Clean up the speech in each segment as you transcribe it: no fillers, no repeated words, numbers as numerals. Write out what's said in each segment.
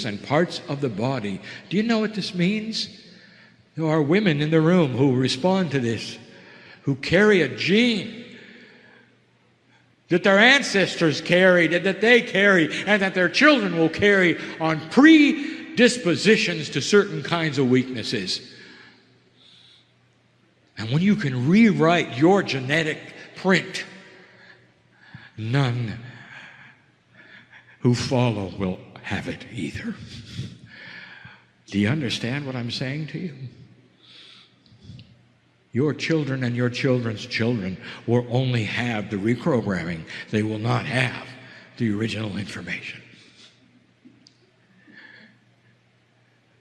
and parts of the body. Do you know what this means? There are women in the room who respond to this, who carry a gene that their ancestors carried and that they carry and that their children will carry on predispositions to certain kinds of weaknesses. And when you can rewrite your genetic print, none who follow will have it either. Do you understand what I'm saying to you? Your children and your children's children will only have the reprogramming. They will not have the original information.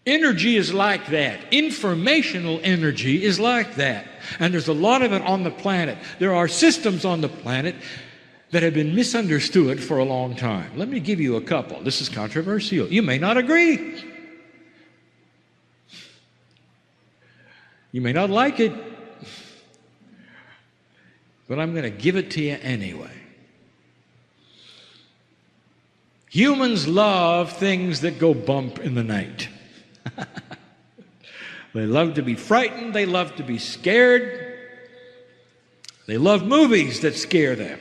Energy is like that. Informational energy is like that. And there's a lot of it on the planet. There are systems on the planet that have been misunderstood for a long time. Let me give you a couple. This is controversial. You may not agree. You may not like it. But I'm going to give it to you anyway. Humans love things that go bump in the night. They love to be frightened. They love to be scared. They love movies that scare them.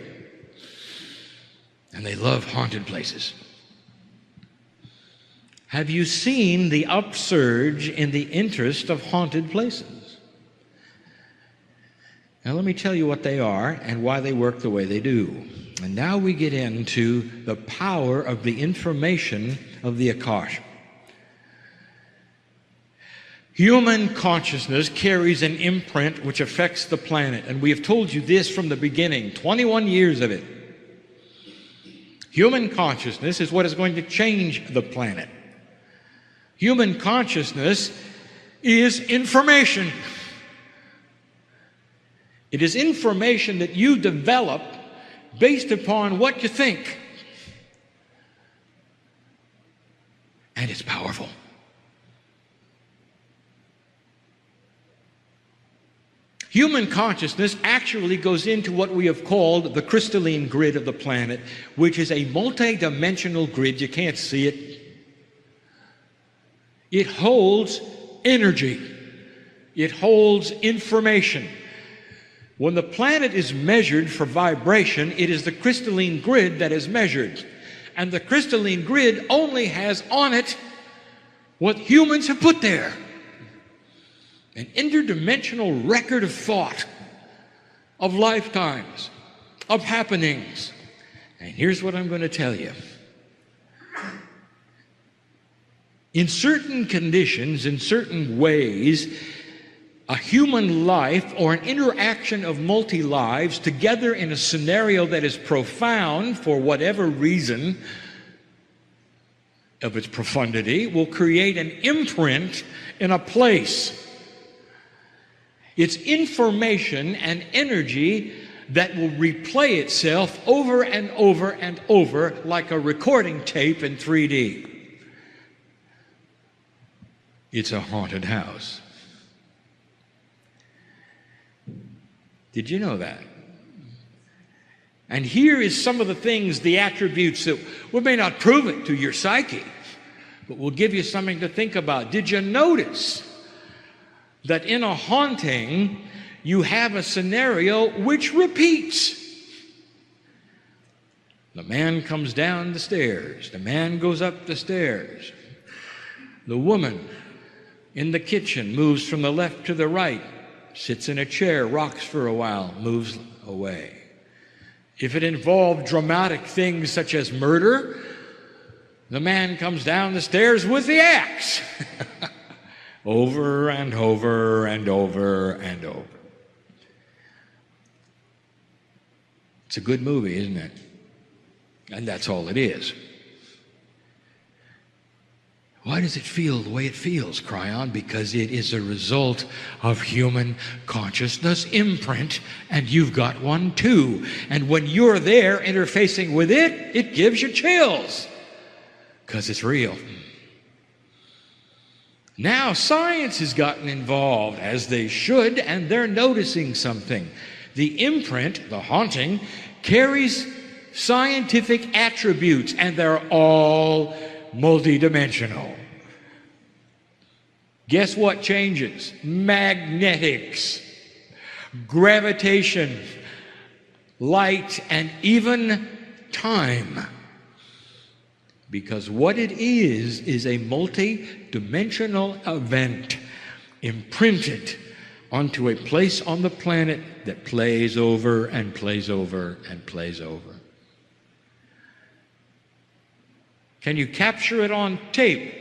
And they love haunted places. Have you seen the upsurge in the interest of haunted places? Now let me tell you what they are and why they work the way they do. And now we get into the power of the information of the Akash. Human consciousness carries an imprint which affects the planet. And we have told you this from the beginning, 21 years of it. Human consciousness is what is going to change the planet. Human consciousness is information. It is information that you develop based upon what you think. And it's powerful. Human consciousness actually goes into what we have called the crystalline grid of the planet, which is a multi-dimensional grid. You can't see it. It holds energy. It holds information. When the planet is measured for vibration, it is the crystalline grid that is measured. And the crystalline grid only has on it what humans have put there. An interdimensional record of thought, of lifetimes, of happenings. And here's what I'm going to tell you. In certain conditions, in certain ways, a human life or an interaction of multi-lives together in a scenario that is profound for whatever reason of its profundity will create an imprint in a place. It's information and energy that will replay itself over and over and over like a recording tape in 3D. It's a haunted house. Did you know that? And here is some of the things, the attributes that we may not prove it to your psyche, but we'll give you something to think about. Did you notice that in a haunting, you have a scenario which repeats? The man comes down the stairs. The man goes up the stairs. The woman in the kitchen moves from the left to the right, sits in a chair, rocks for a while, moves away. If it involved dramatic things such as murder, the man comes down the stairs with the axe. Over and over and over and over. It's a good movie, isn't it? And that's all it is. Why does it feel the way it feels, Kryon? Because it is a result of human consciousness imprint, and you've got one too. And when you're there interfacing with it, it gives you chills, because it's real. Now science has gotten involved, as they should, and they're noticing something. The imprint, the haunting, carries scientific attributes, and they're all multidimensional. Guess what changes? Magnetics, gravitation, light, and even time. Because what it is a multi-dimensional event imprinted onto a place on the planet that plays over and plays over and plays over. Can you capture it on tape?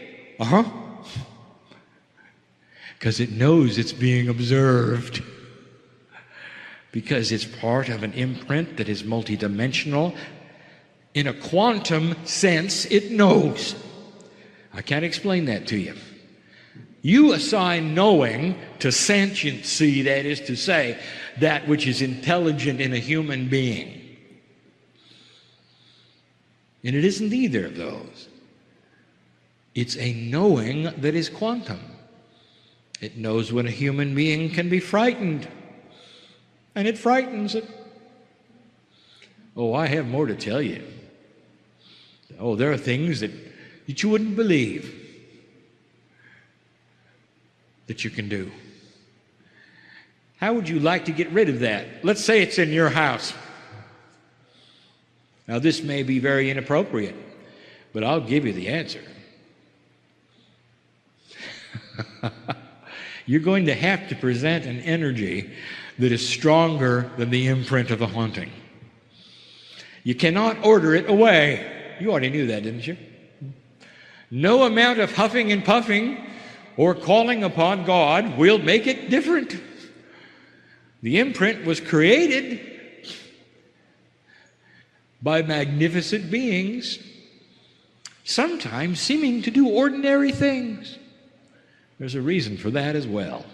Because it knows it's being observed. Because it's part of an imprint that is multidimensional. In a quantum sense, it knows. I can't explain that to you. You assign knowing to sentiency, that is to say, that which is intelligent in a human being. And it isn't either of those. It's a knowing that is quantum. It knows when a human being can be frightened, and it frightens it. Oh, I have more to tell you. Oh, there are things that you wouldn't believe that you can do. How would you like to get rid of that? Let's say it's in your house. Now, this may be very inappropriate, but I'll give you the answer. You're going to have to present an energy that is stronger than the imprint of the haunting. You cannot order it away. You already knew that, didn't you? No amount of huffing and puffing or calling upon God will make it different. The imprint was created by magnificent beings, sometimes seeming to do ordinary things. There's a reason for that as well.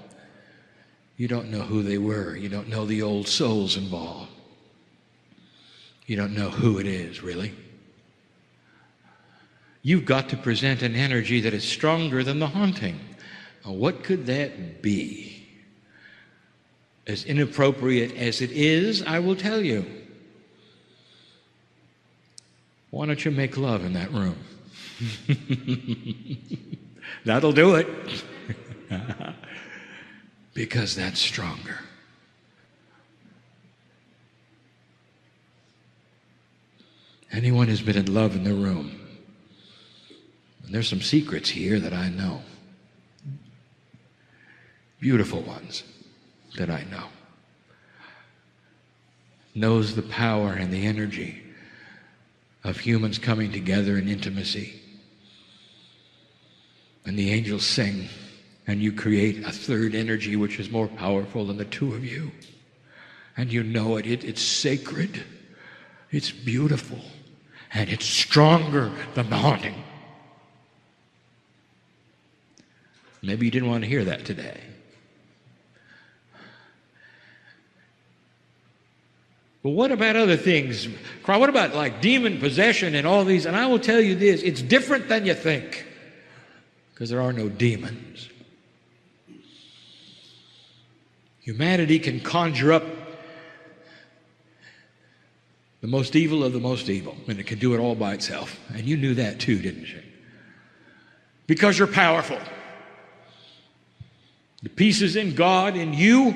You don't know who they were. You don't know the old souls involved. You don't know who it is, really. You've got to present an energy that is stronger than the haunting. Now, what could that be? As inappropriate as it is, I will tell you. Why don't you make love in that room? That'll do it. Because that's stronger. Anyone who's been in love in the room, and there's some secrets here that I know. Beautiful ones that I know. Knows the power and the energy of humans coming together in intimacy. And the angels sing, and you create a third energy which is more powerful than the two of you. And you know it. It's sacred. It's beautiful. And it's stronger than the haunting. Maybe you didn't want to hear that today. But what about other things? What about like demon possession and all these? And I will tell you this, it's different than you think. Because there are no demons. Humanity can conjure up the most evil of the most evil, and it can do it all by itself. And you knew that too, didn't you? Because you're powerful. The pieces in God, in you,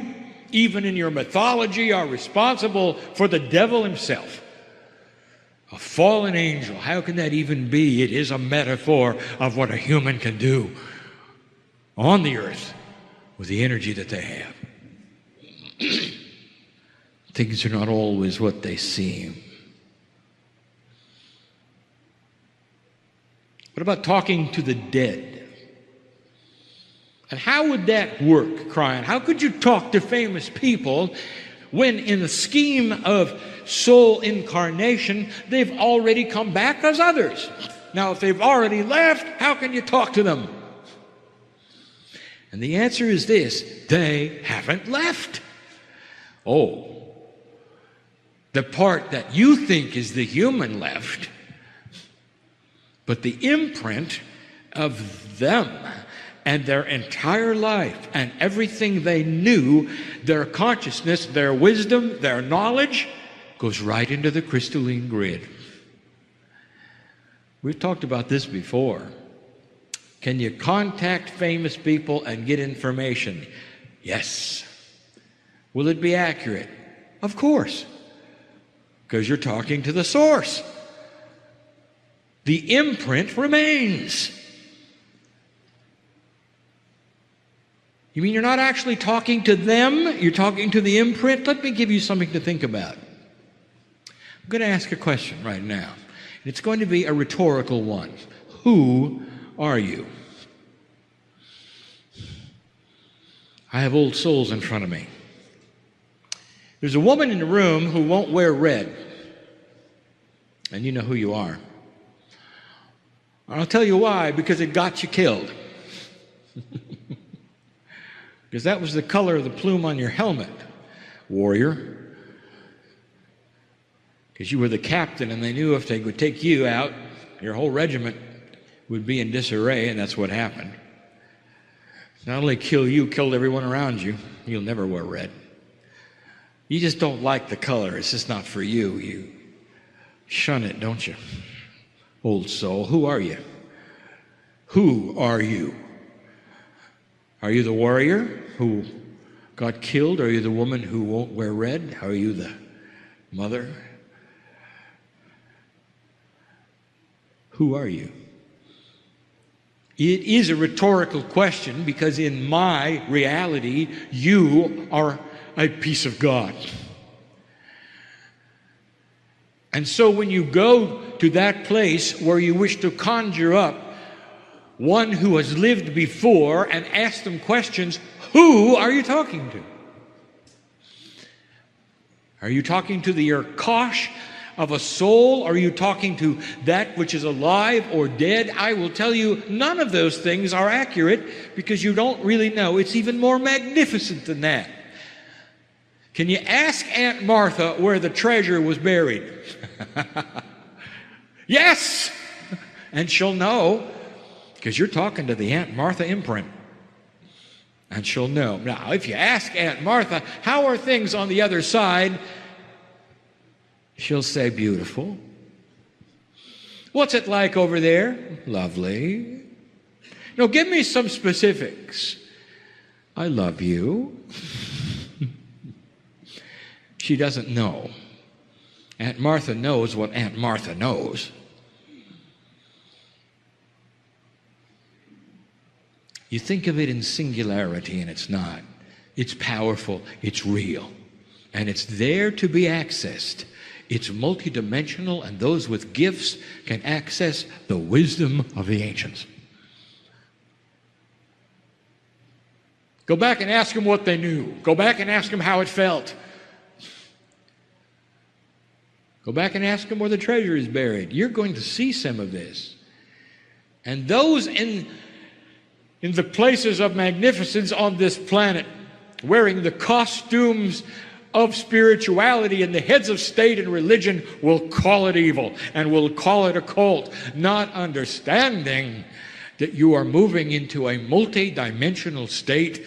even in your mythology, are responsible for the devil himself. A fallen angel, how can that even be? It is a metaphor of what a human can do on the earth with the energy that they have. Things are not always what they seem. What about talking to the dead? And how would that work, Kryon? How could you talk to famous people when in the scheme of soul incarnation, they've already come back as others? Now, if they've already left, how can you talk to them? And the answer is this: they haven't left. Oh, the part that you think is the human left, but the imprint of them and their entire life and everything they knew, their consciousness, their wisdom, their knowledge, goes right into the crystalline grid. We've talked about this before. Can you contact famous people and get information? Yes. Will it be accurate? Of course, because you're talking to the source. The imprint remains. You mean you're not actually talking to them? You're talking to the imprint? Let me give you something to think about. I'm going to ask a question right now. It's going to be a rhetorical one. Who are you? I have old souls in front of me. There's a woman in the room who won't wear red. And you know who you are. I'll tell you why, because it got you killed. Because that was the color of the plume on your helmet, warrior. Because you were the captain, and they knew if they would take you out, your whole regiment would be in disarray, and that's what happened. Not only kill you, killed everyone around you. You'll never wear red. You just don't like the color. It's just not for you. You shun it, don't you? Old soul, who are you? Who are you? Are you the warrior who got killed? Are you the woman who won't wear red? Are you the mother? Who are you? It is a rhetorical question because in my reality, you are a piece of God. And so when you go to that place where you wish to conjure up one who has lived before and ask them questions, who are you talking to? Are you talking to the Akash of a soul? Are you talking to that which is alive or dead? I will tell you, none of those things are accurate because you don't really know. It's even more magnificent than that. Can you ask Aunt Martha where the treasure was buried? Yes! And she'll know because you're talking to the Aunt Martha imprint. And she'll know. Now, if you ask Aunt Martha, how are things on the other side? She'll say, beautiful. What's it like over there? Lovely. No, give me some specifics. I love you. She doesn't know. Aunt Martha knows what Aunt Martha knows. You think of it in singularity, and it's not. It's powerful, it's real, and it's there to be accessed. It's multidimensional, and those with gifts can access the wisdom of the ancients. Go back and ask them what they knew. Go back and ask them how it felt. Go back and ask them where the treasure is buried. You're going to see some of this. And those in the places of magnificence on this planet, wearing the costumes of spirituality, and the heads of state and religion will call it evil and will call it occult, not understanding that you are moving into a multi-dimensional state,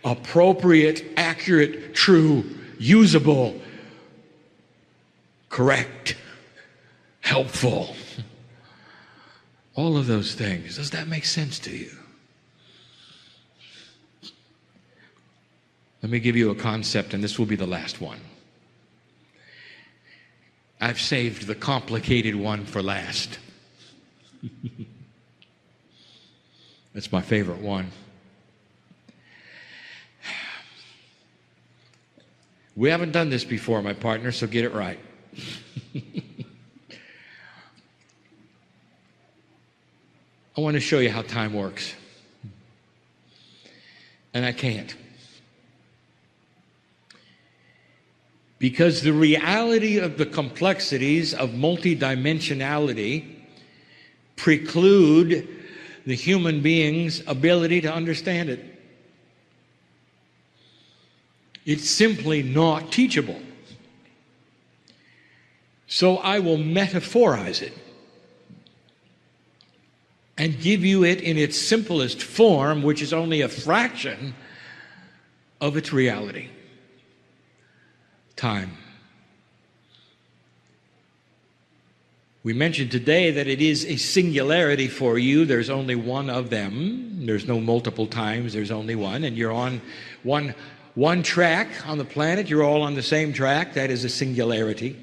appropriate, accurate, true, usable, correct, helpful. All of those things. Does that make sense to you? Let me give you a concept, and this will be the last one. I've saved the complicated one for last. That's my favorite one. We haven't done this before, my partner, so get it right. I want to show you how time works. And I can't. Because the reality of the complexities of multidimensionality preclude the human being's ability to understand it. It's simply not teachable. So I will metaphorize it and give you it in its simplest form, which is only a fraction of its reality. Time. We mentioned today that it is a singularity for you. There's only one of them. There's no multiple times. There's only one. And you're on one track on the planet. You're all on the same track. That is a singularity.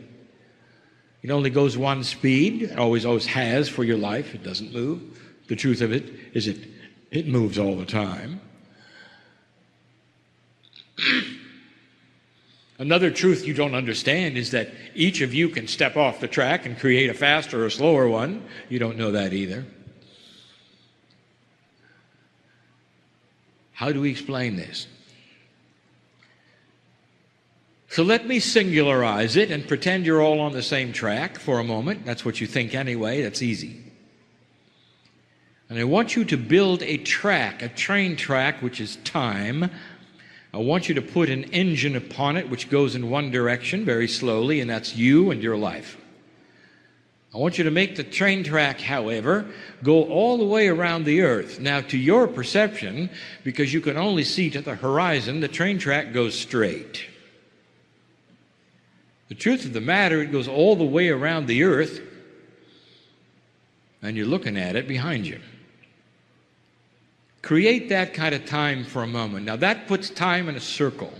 It only goes one speed. It always has for your life. It doesn't move. The truth of it is it moves all the time. Another truth you don't understand is that each of you can step off the track and create a faster or slower one. You don't know that either. How do we explain this? So let me singularize it and pretend you're all on the same track for a moment. That's what you think anyway. That's easy. And I want you to build a track, a train track, which is time. I want you to put an engine upon it which goes in one direction very slowly, and that's you and your life. I want you to make the train track, however, go all the way around the earth. Now, to your perception, because you can only see to the horizon, the train track goes straight. The truth of the matter, it goes all the way around the earth, and you're looking at it behind you. Create that kind of time for a moment. Now that puts time in a circle.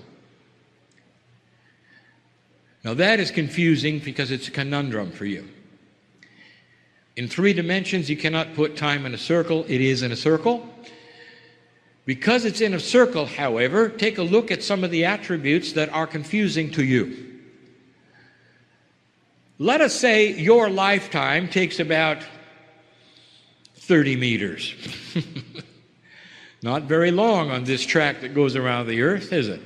Now that is confusing because it's a conundrum for you. In 3 dimensions, you cannot put time in a circle. It is in a circle. Because it's in a circle, however, take a look at some of the attributes that are confusing to you. Let us say your lifetime takes about 30 meters. Not very long on this track that goes around the earth, is it?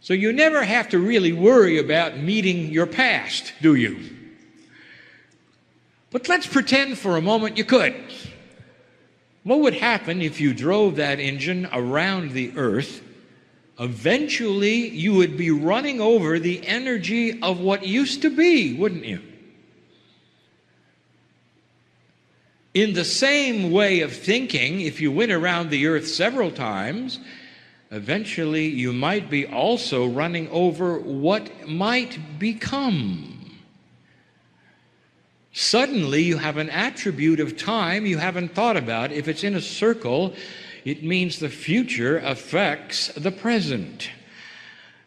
So you never have to really worry about meeting your past, do you? But let's pretend for a moment you could. What would happen if you drove that engine around the earth? Eventually, you would be running over the energy of what used to be, wouldn't you? In the same way of thinking, if you went around the earth several times, eventually you might be also running over what might become. Suddenly you have an attribute of time you haven't thought about. If it's in a circle, it means the future affects the present.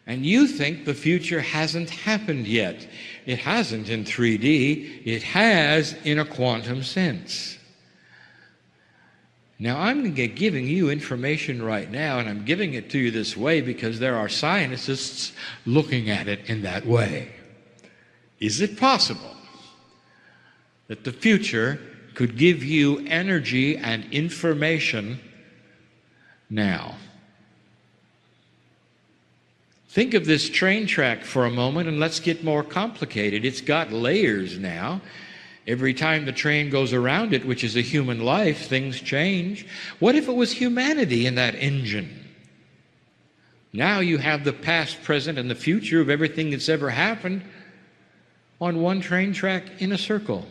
And you think the future hasn't happened yet. It hasn't in 3D. It has in a quantum sense. Now, I'm giving you information right now, and I'm giving it to you this way because there are scientists looking at it in that way. Is it possible that the future could give you energy and information now? Think of this train track for a moment, and let's get more complicated. It's got layers now. Every time the train goes around it, which is a human life, things change. What if it was humanity in that engine? Now you have the past, present, and the future of everything that's ever happened on one train track in a circle.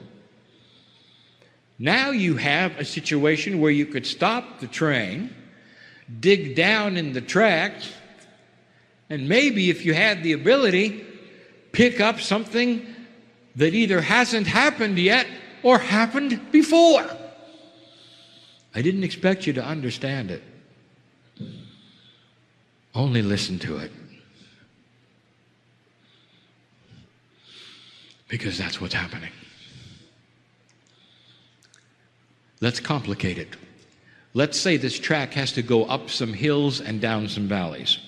Now you have a situation where you could stop the train, dig down in the tracks, and maybe if you had the ability, pick up something that either hasn't happened yet or happened before. I didn't expect you to understand it. Only listen to it. Because that's what's happening. Let's complicate it. Let's say this track has to go up some hills and down some valleys.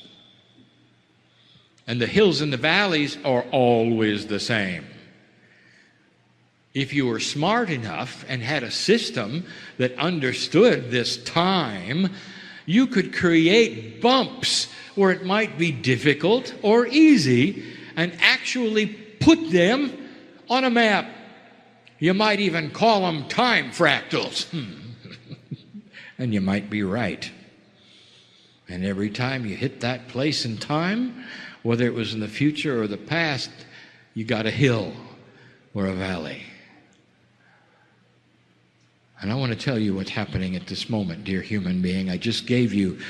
And the hills and the valleys are always the same. If you were smart enough and had a system that understood this time, you could create bumps where it might be difficult or easy and actually put them on a map. You might even call them time fractals. And you might be right. And every time you hit that place in time, whether it was in the future or the past, you got a hill or a valley. And I want to tell you what's happening at this moment, dear human being. I just gave you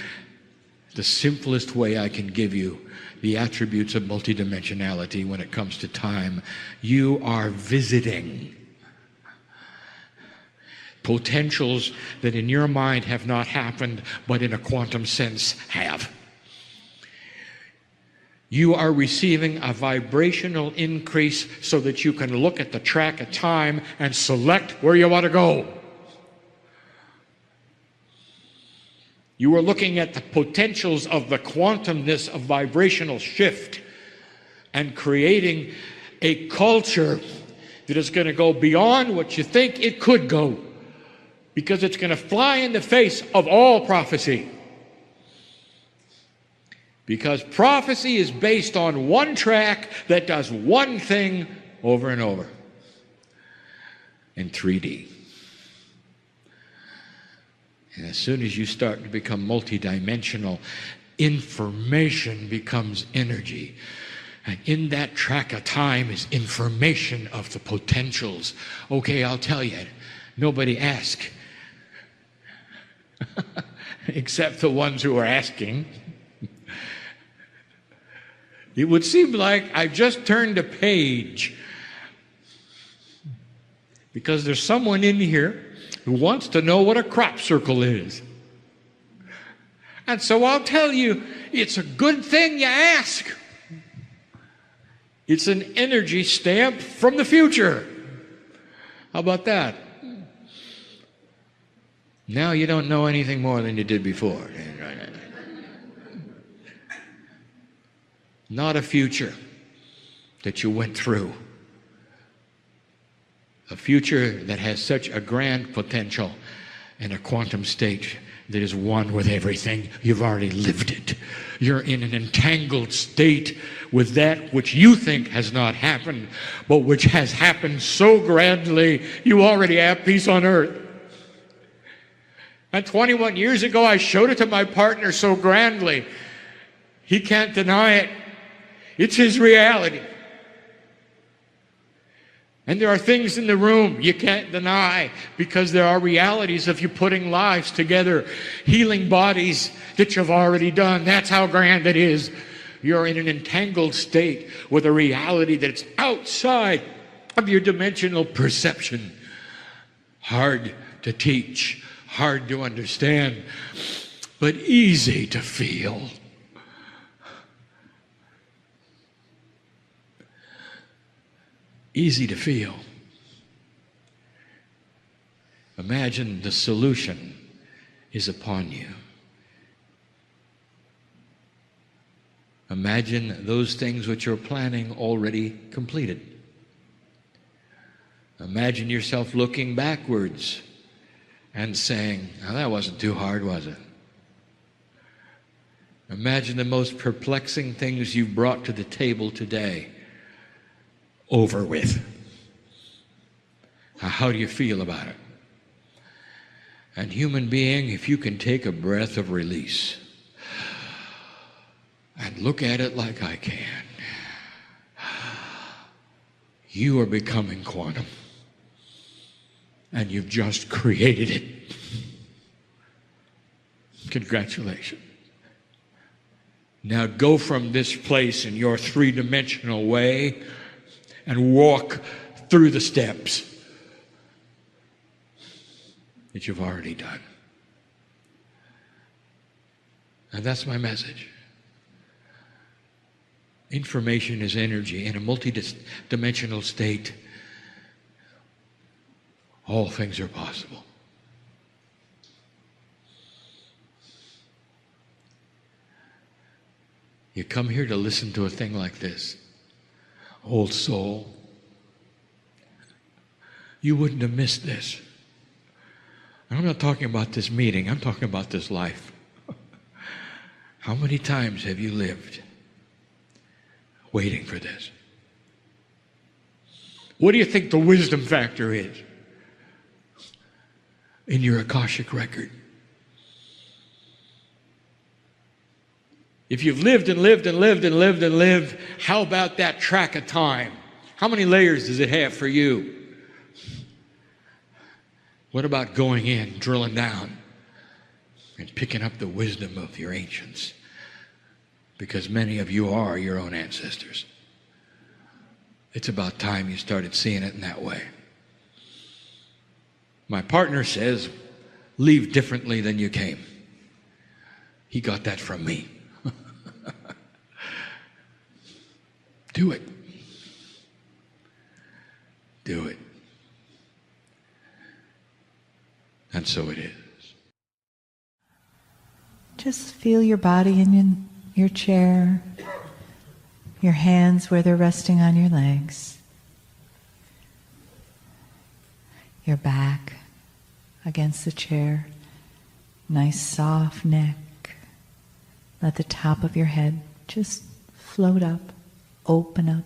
the simplest way I can give you the attributes of multidimensionality when it comes to time. You are visiting potentials that in your mind have not happened, but in a quantum sense have. You are receiving a vibrational increase so that you can look at the track of time and select where you want to go. You are looking at the potentials of the quantumness of vibrational shift and creating a culture that is going to go beyond what you think it could go, because it's going to fly in the face of all prophecy. Because prophecy is based on one track that does one thing over and over in 3D. And as soon as you start to become multidimensional, information becomes energy. And in that track of time is information of the potentials. Okay, I'll tell you, nobody asked, except the ones who are asking. It would seem like I've just turned a page, because there's someone in here who wants to know what a crop circle is. And so I'll tell you, it's a good thing you ask. It's an energy stamp from the future. How about that? Now you don't know anything more than you did before. Not a future that you went through. A future that has such a grand potential and a quantum state that is one with everything. You've already lived it. You're in an entangled state with that which you think has not happened, but which has happened so grandly, you already have peace on earth. And 21 years ago, I showed it to my partner so grandly. He can't deny it. It's his reality. And there are things in the room you can't deny, because there are realities of you putting lives together, healing bodies that you've already done. That's how grand it is. You're in an entangled state with a reality that's outside of your dimensional perception. Hard to teach, hard to understand, but easy to feel. Easy to feel. Imagine the solution is upon you. Imagine those things which you're planning already completed. Imagine yourself looking backwards and saying, "Now that wasn't too hard, was it?" Imagine the most perplexing things you've brought to the table today over with. How do you feel about it? And human being, if you can take a breath of release and look at it like I can, you are becoming quantum. And you've just created it. Congratulations. Now go from this place in your three-dimensional way and walk through the steps that you've already done. And that's my message. Information is energy. In a multi-dimensional state, all things are possible. You come here to listen to a thing like this, old soul, you wouldn't have missed this. I'm not talking about this meeting, I'm talking about this life. How many times have you lived waiting for this? What do you think the wisdom factor is in your Akashic record? If you've lived and lived and lived and lived and lived, how about that track of time? How many layers does it have for you? What about going in, drilling down, and picking up the wisdom of your ancients because many of you are your own ancestors. It's about time you started seeing it in that way. My partner says, leave differently than you came. He got that from me. Do it. Do it. And so it is. Just feel your body in your chair, your hands where they're resting on your legs, your back against the chair, nice soft neck. Let the top of your head just float up, open up.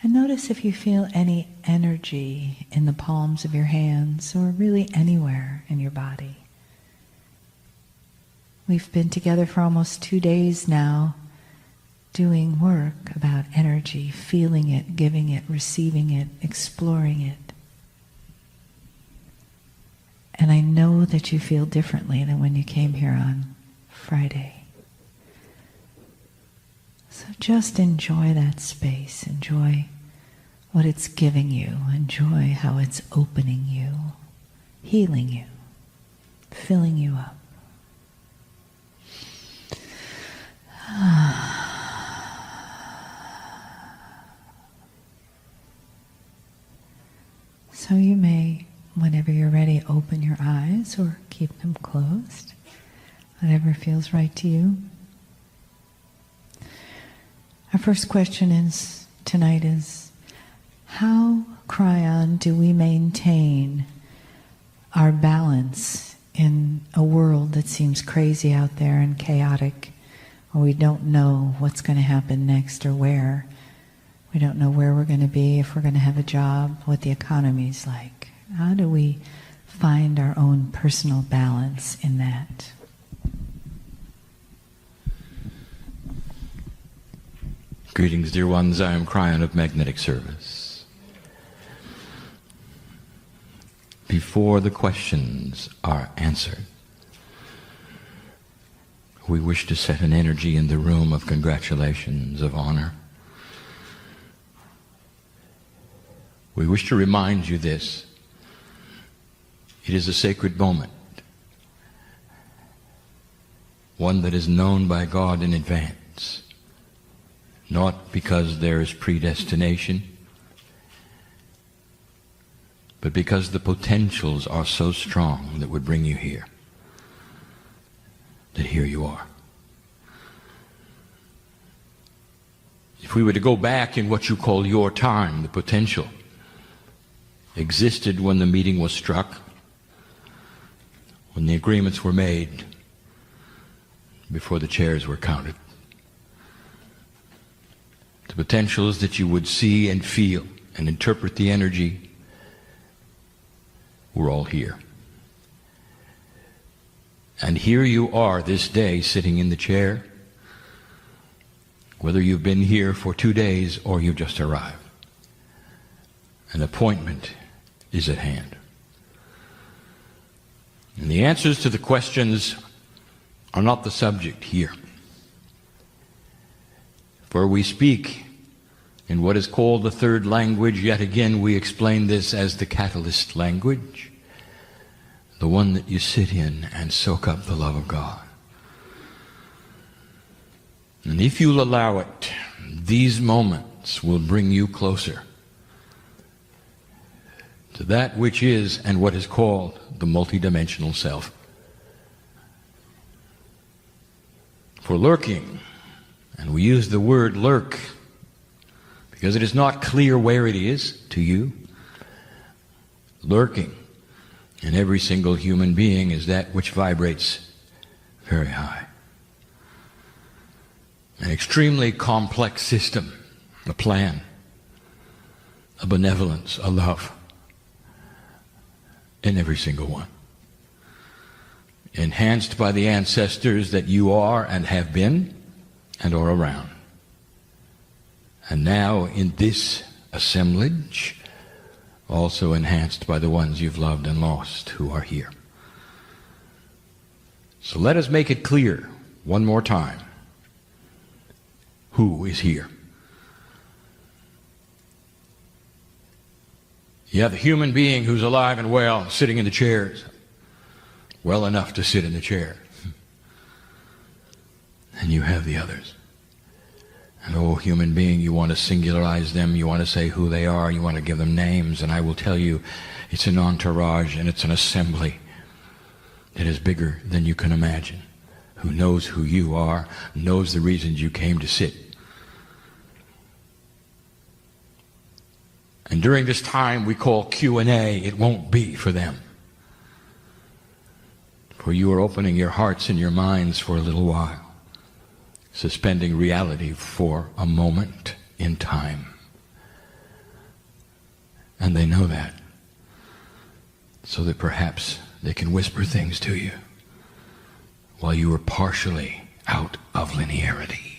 And notice if you feel any energy in the palms of your hands or really anywhere in your body. We've been together for almost 2 days now doing work about energy, feeling it, giving it, receiving it, exploring it. And I know that you feel differently than when you came here on Friday. So just enjoy that space, enjoy what it's giving you, enjoy how it's opening you, healing you, filling you up. So you may, whenever you're ready, open your eyes or keep them closed, whatever feels right to you. Our first question tonight is, how, Kryon, do we maintain our balance in a world that seems crazy out there and chaotic, or we don't know what's going to happen next or where? We don't know where we're going to be, if we're going to have a job, what the economy's like. How do we find our own personal balance in that? Greetings, dear ones. I am Kryon of Magnetic Service. Before the questions are answered, we wish to set an energy in the room of congratulations, of honor. We wish to remind you this. It is a sacred moment, one that is known by God in advance, not because there is predestination, but because the potentials are so strong that would bring you here, that here you are. If we were to go back in what you call your time, the potential existed when the meeting was struck, when the agreements were made, before the chairs were counted. The potentials that you would see and feel and interpret the energy were all here. And here you are this day sitting in the chair, whether you've been here for 2 days or you've just arrived. An appointment is at hand. And the answers to the questions are not the subject here. For we speak in what is called the third language. Yet again, we explain this as the catalyst language, the one that you sit in and soak up the love of God. And if you'll allow it, these moments will bring you closer to that which is and what is called the multidimensional self. For lurking, and we use the word lurk because it is not clear where it is to you, lurking in every single human being is that which vibrates very high. An extremely complex system, a plan, a benevolence, a love in every single one. Enhanced by the ancestors that you are and have been and are around. And now in this assemblage, also enhanced by the ones you've loved and lost who are here. So let us make it clear one more time. who is here. You have the human being who's alive and well, sitting in the chairs, well enough to sit in the chair. And you have the others. And oh, human being, you want to singularize them, you want to say who they are, you want to give them names, and I will tell you, it's an entourage and it's an assembly that is bigger than you can imagine, who knows who you are, knows the reasons you came to sit. And during this time we call Q&A, it won't be for them. For you are opening your hearts and your minds for a little while, suspending reality for a moment in time. And they know that, so that perhaps they can whisper things to you while you are partially out of linearity.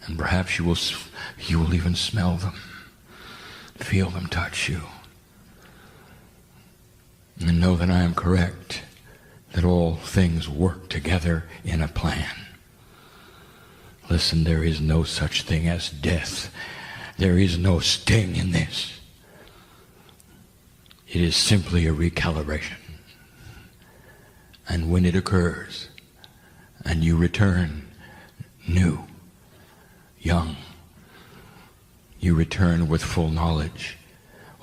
And perhaps you will even smell them, feel them touch you, and know that I am correct, that all things work together in a plan. Listen, there is no such thing as death. There is no sting in this. It is simply a recalibration. And when it occurs, and you return new, young, you return with full knowledge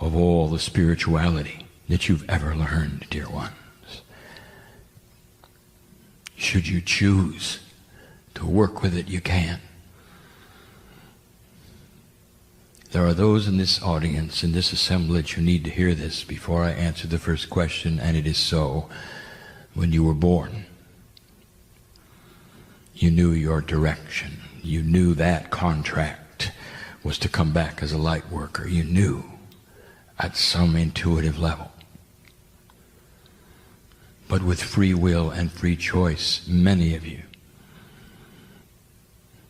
of all the spirituality that you've ever learned, dear ones. Should you choose to work with it, you can. There are those in this audience, in this assemblage, who need to hear this before I answer the first question, and it is so. When you were born, you knew your direction. You knew that contract was to come back as a light worker. You knew at some intuitive level. But with free will and free choice, many of you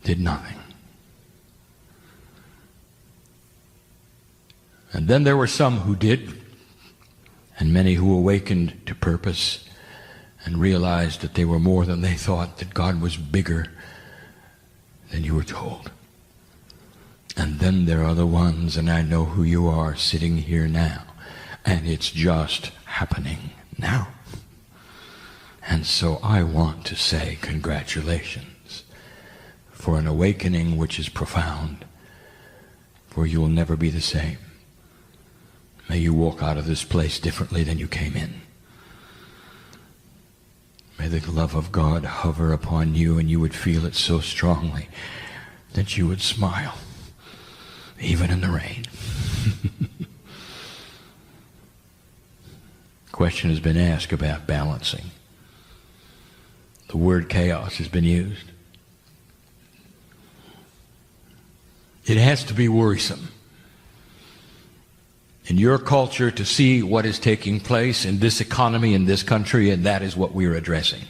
did nothing. And then there were some who did, and many who awakened to purpose and realized that they were more than they thought, that God was bigger than you were told. And then there are the ones, and I know who you are, sitting here now, and it's just happening now. And so I want to say congratulations for an awakening which is profound, for you will never be the same. May you walk out of this place differently than you came in. May the love of God hover upon you, and you would feel it so strongly that you would smile, even in the rain. Question has been asked about balancing. The word chaos has been used. It has to be worrisome in your culture to see what is taking place in this economy, in this country, and that is what we are addressing.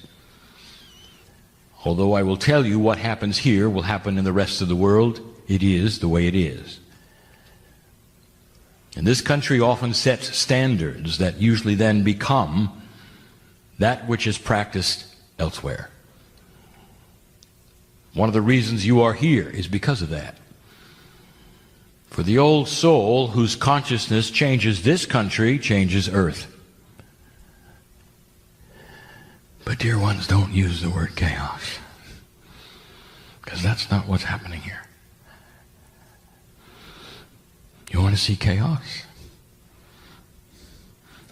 Although I will tell you what happens here will happen in the rest of the world, it is the way it is. And this country often sets standards that usually then become that which is practiced elsewhere. One of the reasons you are here is because of that. For the old soul whose consciousness changes this country, changes earth. But dear ones, don't use the word chaos, because that's not what's happening here. You want to see chaos?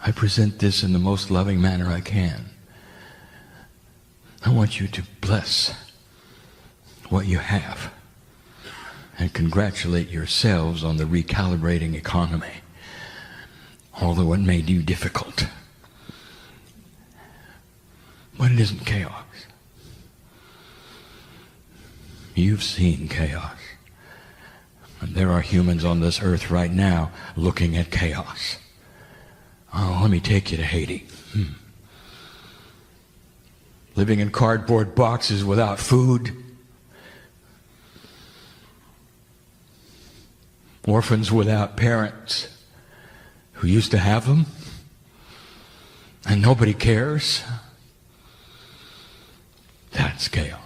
I present this in the most loving manner I can. I want you to bless what you have and congratulate yourselves on the recalibrating economy, although it may be difficult. But it isn't chaos. You've seen chaos. And there are humans on this earth right now looking at chaos. Oh, let me take you to Haiti. Living in cardboard boxes without food. Orphans without parents who used to have them, and nobody cares. That's chaos.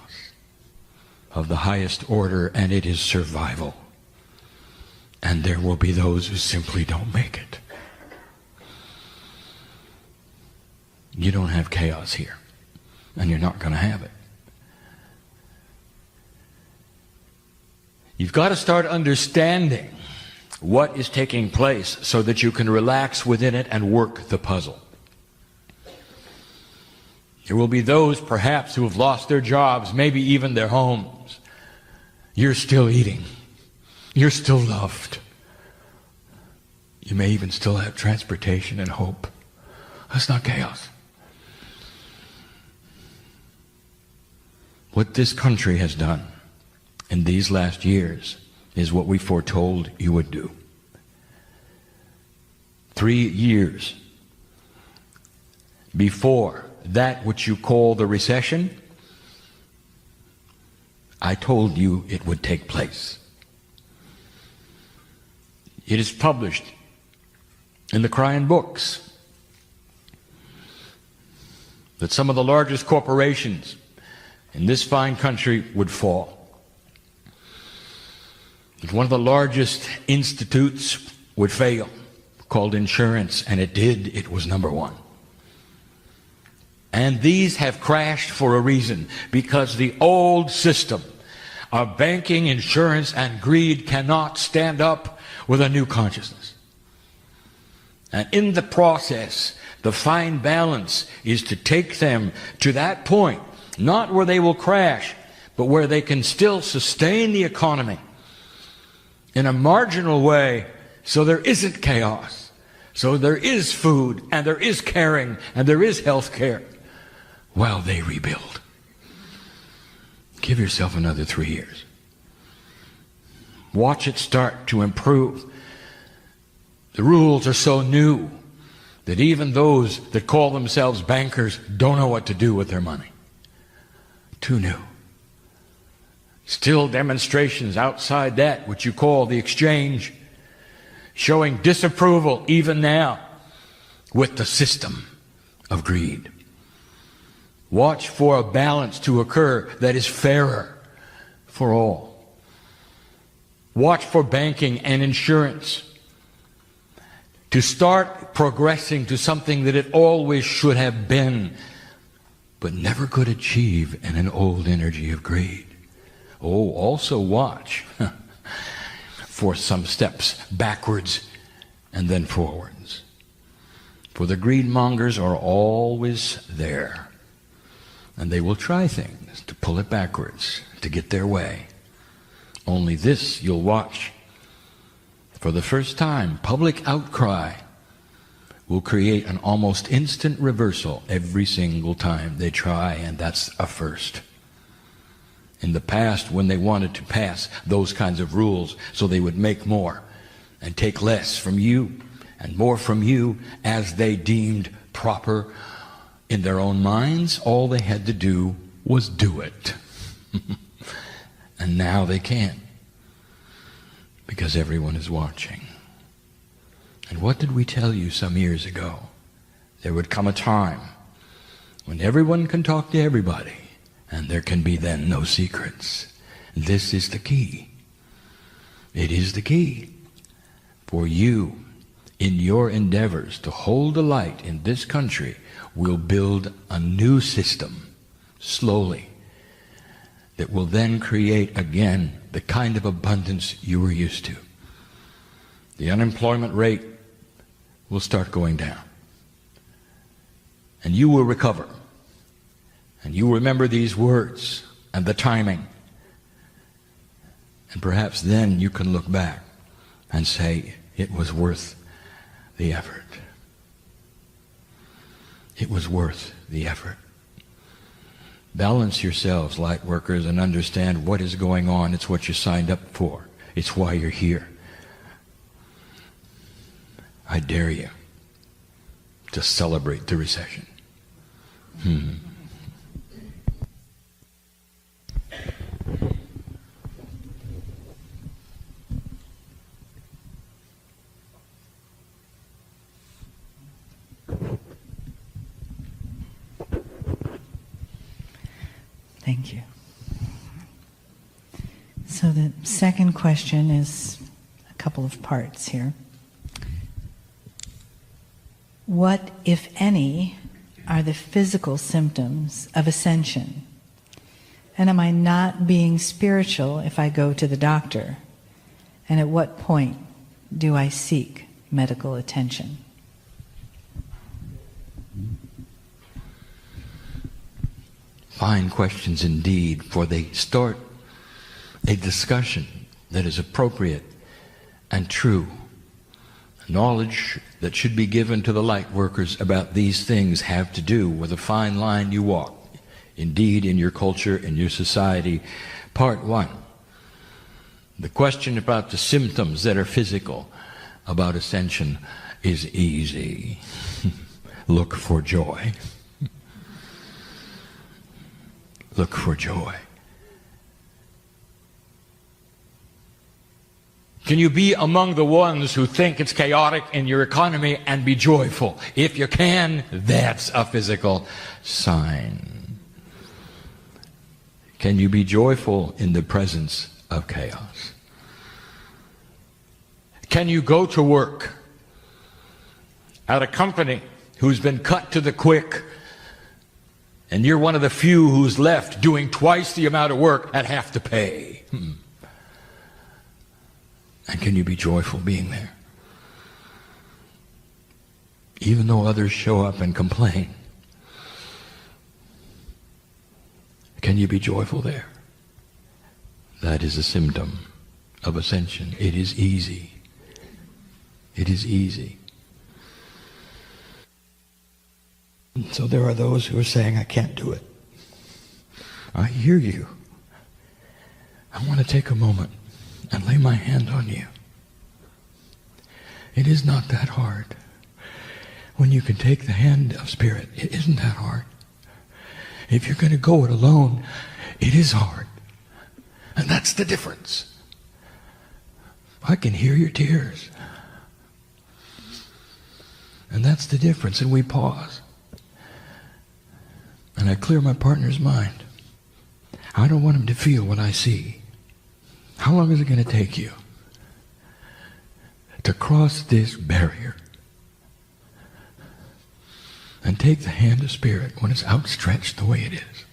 of the highest order, and it is survival. And there will be those who simply don't make it. You don't have chaos here, and you're not going to have it. You've got to start understanding what is taking place so that you can relax within it and work the puzzle. There will be those perhaps who have lost their jobs, maybe even their homes. You're still eating. You're still loved. You may even still have transportation and hope. That's not chaos. What this country has done in these last years is what we foretold you would do. 3 years before that which you call the recession, I told you it would take place. It is published in the Kryon books that some of the largest corporations in this fine country would fall. That one of the largest institutes would fail, called insurance, and it did. It was number one. And these have crashed for a reason, because the old system of banking, insurance, and greed cannot stand up with a new consciousness. And in the process, the fine balance is to take them to that point, not where they will crash, but where they can still sustain the economy in a marginal way, so there isn't chaos, so there is food, and there is caring, and there is health care, while they rebuild. Give yourself another 3 years. Watch it start to improve. The rules are so new that even those that call themselves bankers don't know what to do with their money. Too new. Still demonstrations outside that which you call the exchange, showing disapproval even now with the system of greed. Watch for a balance to occur that is fairer for all. Watch for banking and insurance to start progressing to something that it always should have been, but never could achieve in an old energy of greed. Oh, also watch for some steps backwards and then forwards. For the greedmongers are always there. And they will try things to pull it backwards, to get their way. Only this you'll watch. For the first time, public outcry will create an almost instant reversal every single time they try, and that's a first. In the past, when they wanted to pass those kinds of rules so they would make more and take less from you and more from you as they deemed proper in their own minds, all they had to do was do it. And now they can't, because everyone is watching. And what did we tell you some years ago? There would come a time when everyone can talk to everybody, and there can be then no secrets. This is the key. It is the key for you in your endeavors to hold the light in this country. We'll build a new system, slowly, that will then create again the kind of abundance you were used to. The unemployment rate will start going down. And you will recover. And you remember these words and the timing. And perhaps then you can look back and say, it was worth the effort. It was worth the effort. Balance yourselves, light workers, and understand what is going on. It's what you signed up for. It's why you're here. I dare you to celebrate the recession. Thank you. So the second question is a couple of parts here. What, if any, are the physical symptoms of ascension? And am I not being spiritual if I go to the doctor? And at what point do I seek medical attention? Fine questions indeed, for they start a discussion that is appropriate and true. Knowledge that should be given to the light workers about these things have to do with a fine line you walk. Indeed, in your culture, in your society. Part 1. The question about the symptoms that are physical about ascension is easy. Look for joy. Look for joy. Can you be among the ones who think it's chaotic in your economy and be joyful? If you can, that's a physical sign. Can you be joyful in the presence of chaos? Can you go to work at a company who's been cut to the quick, and you're one of the few who's left doing twice the amount of work at half the pay? And can you be joyful being there? Even though others show up and complain, can you be joyful there? That is a symptom of ascension. It is easy. It is easy. So there are those who are saying, I can't do it. I hear you. I want to take a moment and lay my hand on you. It is not that hard. When you can take the hand of Spirit, it isn't that hard. If you're going to go it alone, it is hard. And that's the difference. I can hear your tears. And that's the difference. And we pause. And I clear my partner's mind. I don't want him to feel what I see. How long is it going to take you to cross this barrier and take the hand of Spirit when it's outstretched the way it is?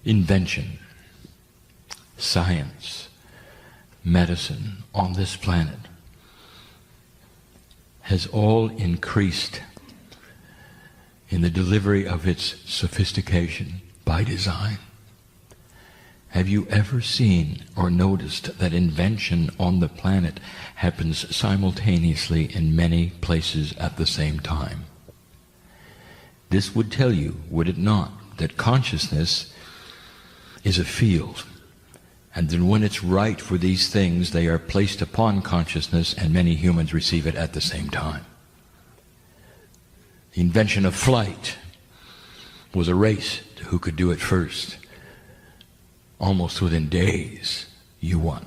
Invention, science, medicine on this planet has all increased in the delivery of its sophistication by design. Have you ever seen or noticed that invention on the planet happens simultaneously in many places at the same time? This would tell you, would it not, that consciousness is a field, and then when it's right for these things, they are placed upon consciousness, and many humans receive it at the same time. The invention of flight was a race to who could do it first. Almost within days, you won.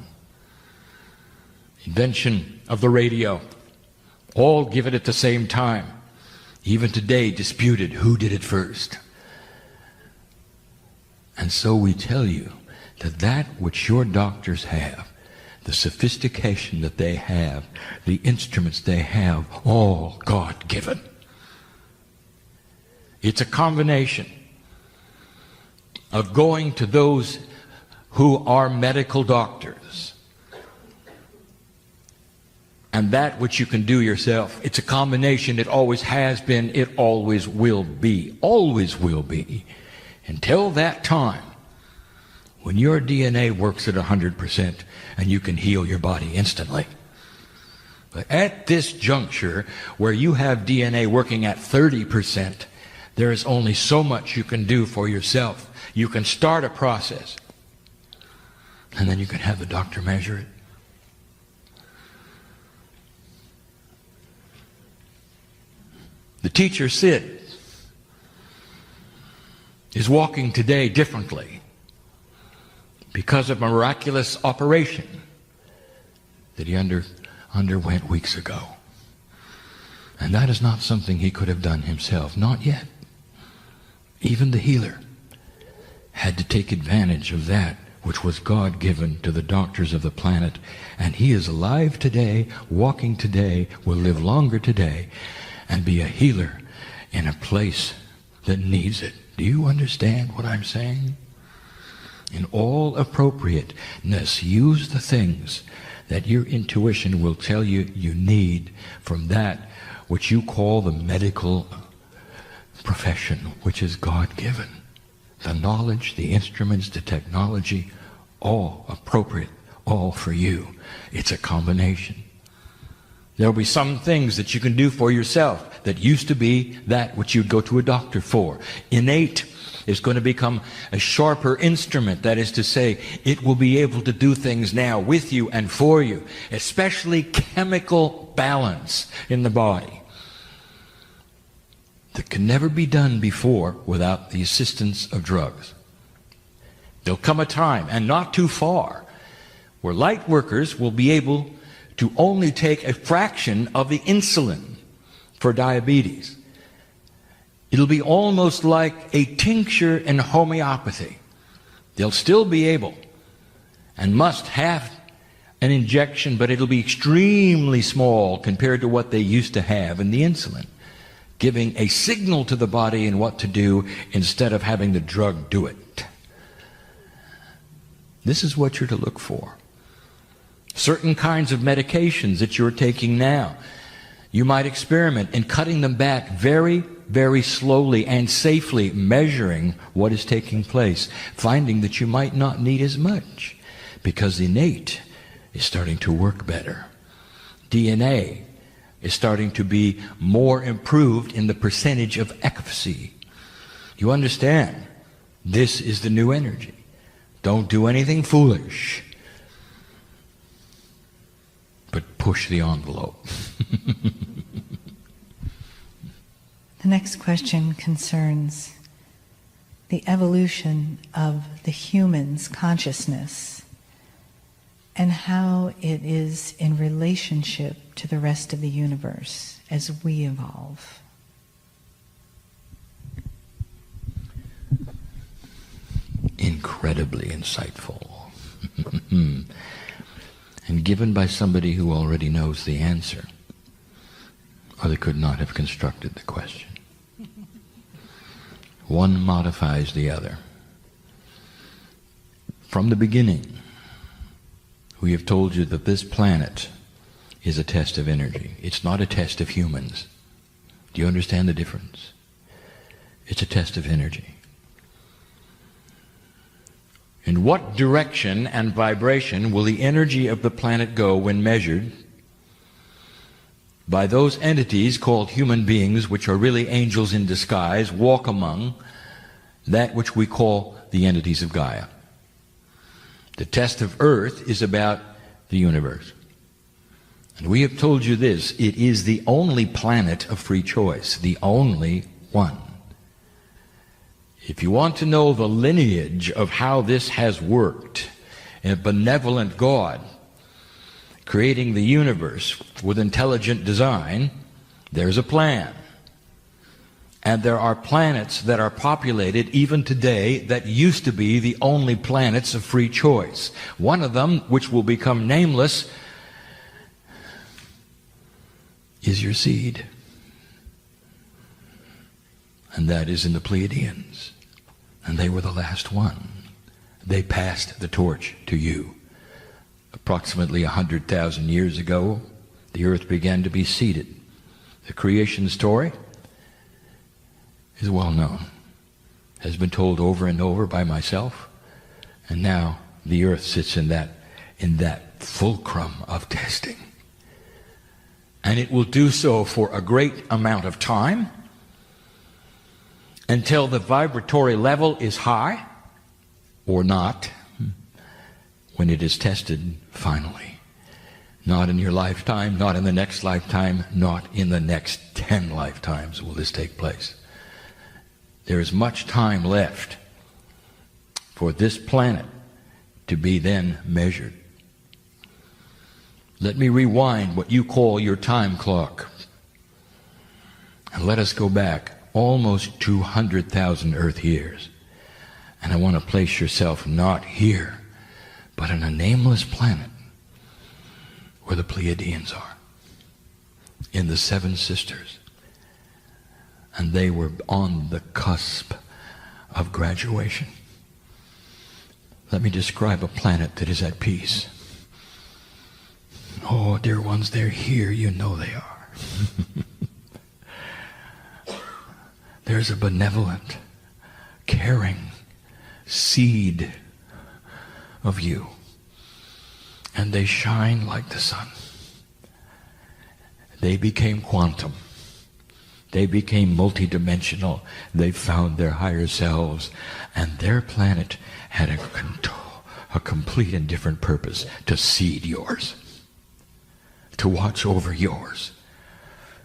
Invention of the radio, all given at the same time. Even today, disputed who did it first. And so we tell you that that which your doctors have, the sophistication that they have, the instruments they have, all God-given. It's a combination of going to those who are medical doctors and that which you can do yourself. It's a combination. It always has been. It always will be. Always will be. Until that time when your DNA works at 100% and you can heal your body instantly. But at this juncture where you have DNA working at 30%, there is only so much you can do for yourself. You can start a process, and then you can have the doctor measure it. The teacher Sid is walking today differently because of a miraculous operation that he underwent weeks ago. And that is not something he could have done himself. Not yet. Even the healer had to take advantage of that which was God-given to the doctors of the planet. And he is alive today, walking today, will live longer today, and be a healer in a place that needs it. Do you understand what I'm saying? In all appropriateness, use the things that your intuition will tell you you need from that which you call the medical profession, which is God-given. The knowledge, the instruments, the technology, all appropriate, all for you. It's a combination. There'll be some things that you can do for yourself that used to be that which you'd go to a doctor for. Innate is going to become a sharper instrument. That is to say, it will be able to do things now with you and for you, especially chemical balance in the body, that can never be done before without the assistance of drugs. There'll come a time, and not too far, where light workers will be able to only take a fraction of the insulin for diabetes. It'll be almost like a tincture in homeopathy. They'll still be able and must have an injection, but it'll be extremely small compared to what they used to have in the insulin, giving a signal to the body in what to do instead of having the drug do it. This is what you're to look for. Certain kinds of medications that you're taking now, you might experiment in cutting them back very, very slowly and safely, measuring what is taking place, finding that you might not need as much because innate is starting to work better. DNA is starting to be more improved in the percentage of efficacy. You understand? This is the new energy. Don't do anything foolish, but push the envelope. The next question concerns the evolution of the human's consciousness and how it is in relationship to the rest of the universe as we evolve. Incredibly insightful. And given by somebody who already knows the answer, or they could not have constructed the question. One modifies the other. From the beginning, we have told you that this planet is a test of energy. It's not a test of humans. Do you understand the difference? It's a test of energy. In what direction and vibration will the energy of the planet go when measured by those entities called human beings, which are really angels in disguise, walk among that which we call the entities of Gaia? The test of Earth is about the universe. And we have told you this, it is the only planet of free choice, the only one. If you want to know the lineage of how this has worked, a benevolent God creating the universe with intelligent design, there's a plan. And there are planets that are populated even today that used to be the only planets of free choice. One of them, which will become nameless, is your seed. And that is in the Pleiadians. And they were the last one. They passed the torch to you. Approximately 100,000 years ago, the earth began to be seeded. The creation story is well known, has been told over and over by myself, and now the earth sits in that fulcrum of testing. And it will do so for a great amount of time, until the vibratory level is high or not, when it is tested finally. Not in your lifetime, not in the next lifetime, not in the next 10 lifetimes will this take place. There is much time left for this planet to be then measured. Let me rewind what you call your time clock, and let us go back almost 200,000 Earth years And I want to place yourself not here, but on a nameless planet where the Pleiadians are, in the Seven Sisters. And they were on the cusp of graduation. Let me describe a planet that is at peace. Oh, dear ones, they're here. You know they are. There's a benevolent, caring seed of you. And they shine like the sun. They became quantum. They became multidimensional. They found their higher selves. And their planet had a complete and different purpose: to seed yours, to watch over yours,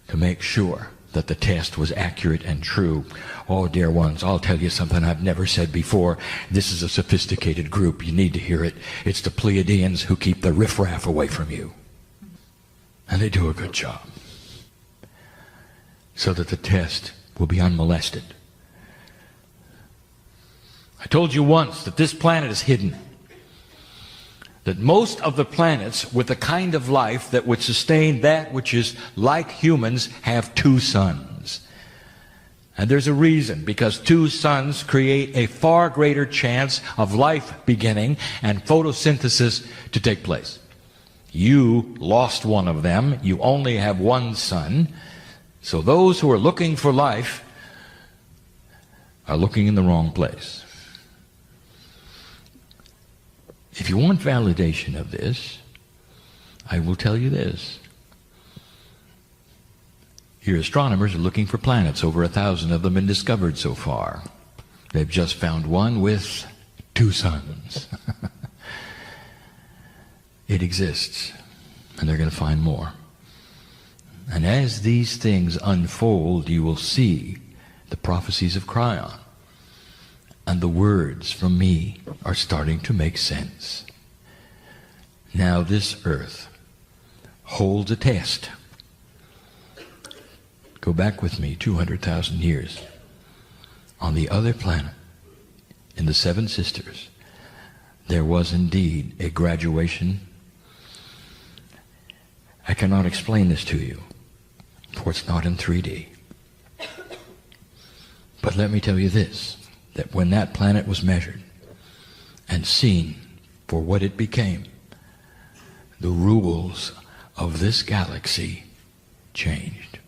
to make sure that the test was accurate and true. Oh, dear ones, I'll tell you something I've never said before. This is a sophisticated group. You need to hear it. It's the Pleiadians who keep the riffraff away from you. And they do a good job, so that the test will be unmolested. I told you once that this planet is hidden. That most of the planets with the kind of life that would sustain that which is like humans have two suns. And there's a reason, because two suns create a far greater chance of life beginning and photosynthesis to take place. You lost one of them. You only have one sun. So those who are looking for life are looking in the wrong place. If you want validation of this, I will tell you this. Your astronomers are looking for planets. Over 1,000 of them have been discovered so far. They've just found one with two suns. It exists, and they're going to find more. And as these things unfold, you will see the prophecies of Kryon. And the words from me are starting to make sense. Now this earth holds a test. Go back with me 200,000 years. On the other planet, in the Seven Sisters, there was indeed a graduation. I cannot explain this to you, for it's not in 3D. But let me tell you this, that when that planet was measured and seen for what it became, the rules of this galaxy changed.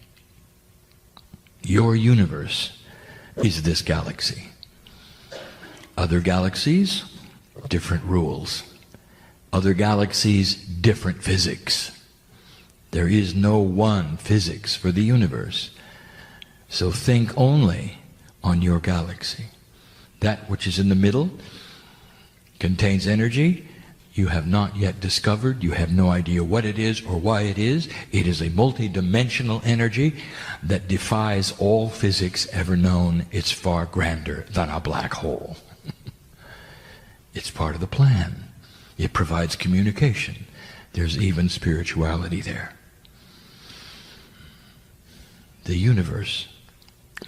Your universe is this galaxy. Other galaxies, different rules. Other galaxies, different physics. There is no one physics for the universe. So think only on your galaxy. That which is in the middle contains energy you have not yet discovered. You have no idea what it is or why it is. It is a multidimensional energy that defies all physics ever known. It's far grander than a black hole. It's part of the plan. It provides communication. There's even spirituality there. The universe,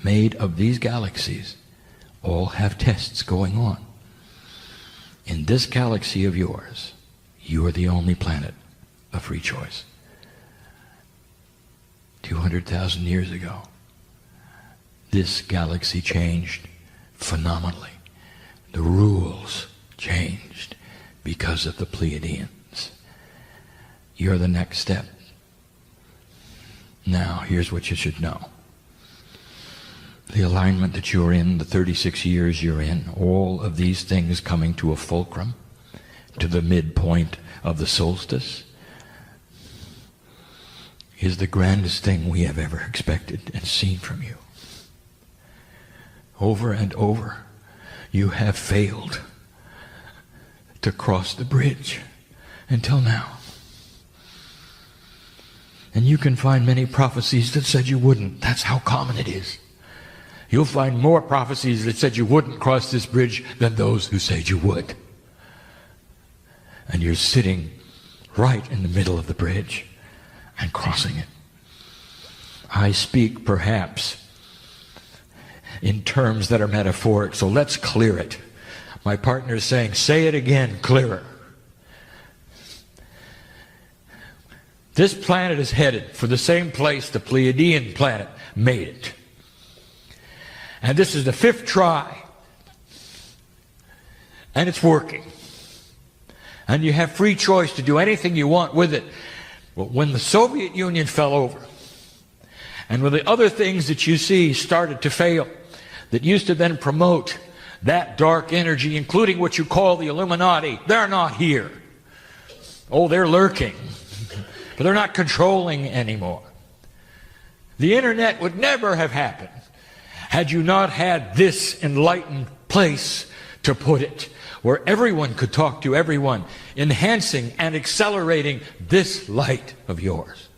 made of these galaxies, all have tests going on. In this galaxy of yours, you are the only planet of free choice. 200,000 years ago, this galaxy changed phenomenally. The rules changed because of the Pleiadians. You're the next step. Now, here's what you should know. The alignment that you're in, the 36 years you're in, all of these things coming to a fulcrum, to the midpoint of the solstice, is the grandest thing we have ever expected and seen from you. Over and over, you have failed to cross the bridge until now. And you can find many prophecies that said you wouldn't. That's how common it is. You'll find more prophecies that said you wouldn't cross this bridge than those who said you would. And you're sitting right in the middle of the bridge and crossing it. I speak perhaps in terms that are metaphoric, so let's clear it. My partner is saying, say it again, clearer. This planet is headed for the same place the Pleiadian planet made it. And this is the 5th try. And it's working. And you have free choice to do anything you want with it. But when the Soviet Union fell over, and when the other things that you see started to fail, that used to then promote that dark energy, including what you call the Illuminati, they're not here. Oh, they're lurking. But they're not controlling anymore. The internet would never have happened had you not had this enlightened place to put it, where everyone could talk to everyone, enhancing and accelerating this light of yours.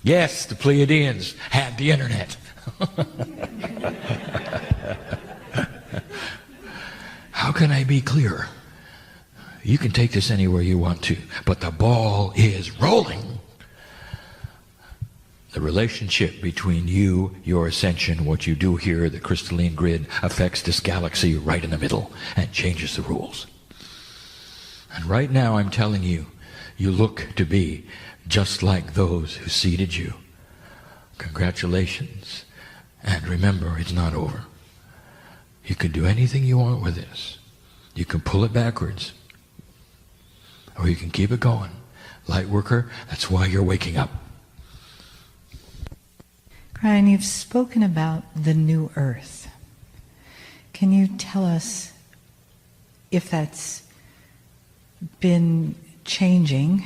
Yes, the Pleiadians had the internet. How can I be clearer? You can take this anywhere you want to, but the ball is rolling. The relationship between you, your ascension, what you do here, the crystalline grid, affects this galaxy right in the middle and changes the rules. And right now I'm telling you, you look to be just like those who seeded you. Congratulations. And remember, it's not over. You can do anything you want with this. You can pull it backwards, or you can keep it going. Light worker, that's why you're waking up. Kryon, you've spoken about the new earth. Can you tell us if that's been changing,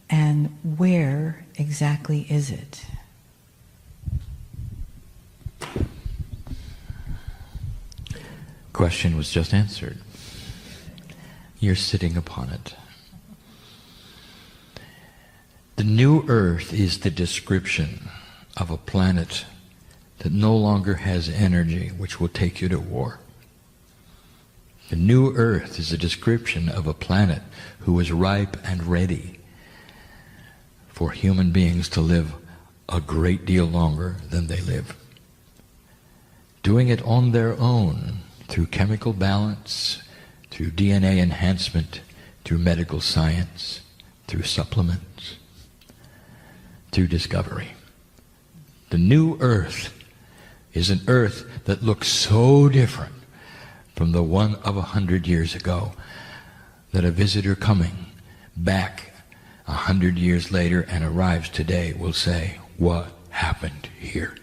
and where exactly is it? Question was just answered. You're sitting upon it. The new earth is the description of a planet that no longer has energy which will take you to war. The new earth is a description of a planet who is ripe and ready for human beings to live a great deal longer than they live. Doing it on their own through chemical balance, through DNA enhancement, through medical science, through supplements, through discovery. The new earth is an earth that looks so different from the one of 100 years ago that a visitor coming back 100 years later and arrives today will say, what happened here?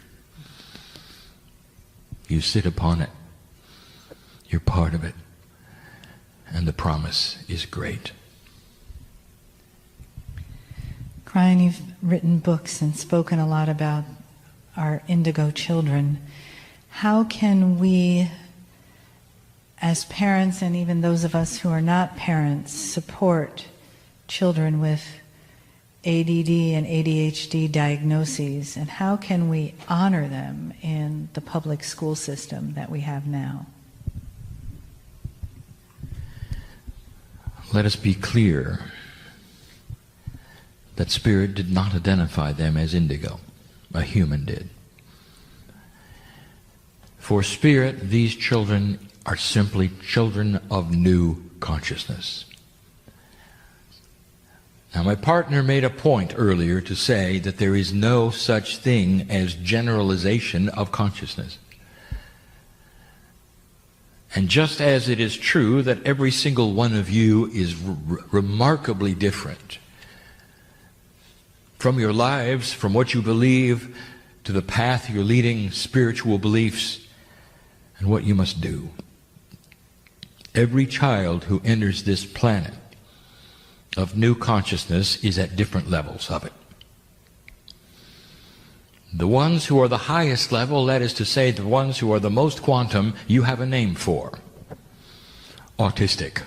You sit upon it. You're part of it. And the promise is great. Kryon, you've written books and spoken a lot about our indigo children. How can we, as parents, and even those of us who are not parents, support children with ADD and ADHD diagnoses, and how can we honor them in the public school system that we have now? Let us be clear that Spirit did not identify them as indigo. A human did. For Spirit, these children are simply children of new consciousness. Now, my partner made a point earlier to say that there is no such thing as generalization of consciousness. And just as it is true that every single one of you is remarkably different from your lives, from what you believe, to the path you're leading, spiritual beliefs, and what you must do. Every child who enters this planet of new consciousness is at different levels of it. The ones who are the highest level, that is to say, the ones who are the most quantum, you have a name for. Autistic.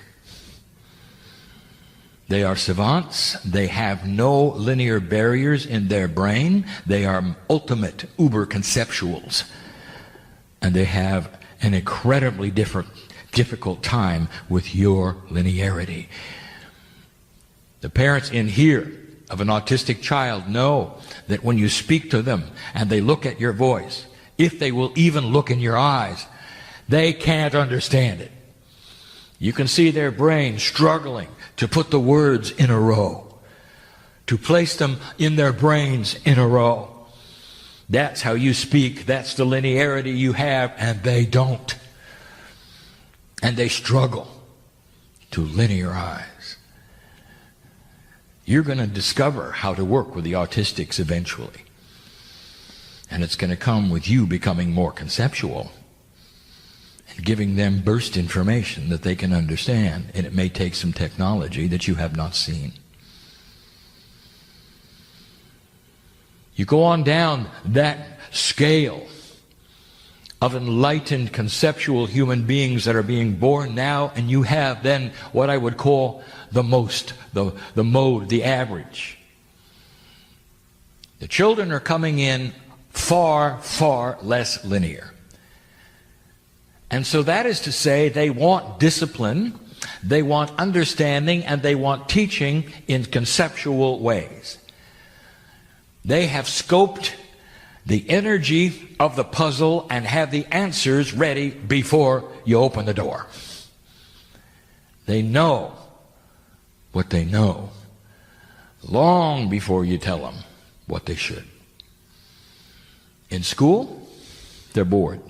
They are savants. They have no linear barriers in their brain. They are ultimate uber conceptuals. And they have an incredibly difficult time with your linearity. The parents in here of an autistic child know that when you speak to them and they look at your voice, if they will even look in your eyes, they can't understand it. You can see their brain struggling to put the words in a row, to place them in their brains in a row. That's how you speak. That's the linearity you have, and they don't. And they struggle to linearize. You're going to discover how to work with the autistics eventually. And it's going to come with you becoming more conceptual and giving them burst information that they can understand. And it may take some technology that you have not seen. You go on down that scale of enlightened conceptual human beings that are being born now, and you have then what I would call the mode, the average. The children are coming in far, far less linear. And so that is to say, they want discipline, they want understanding, and they want teaching in conceptual ways. They have scoped the energy of the puzzle and have the answers ready before you open the door. They know what they know long before you tell them what they should. In school, they're bored.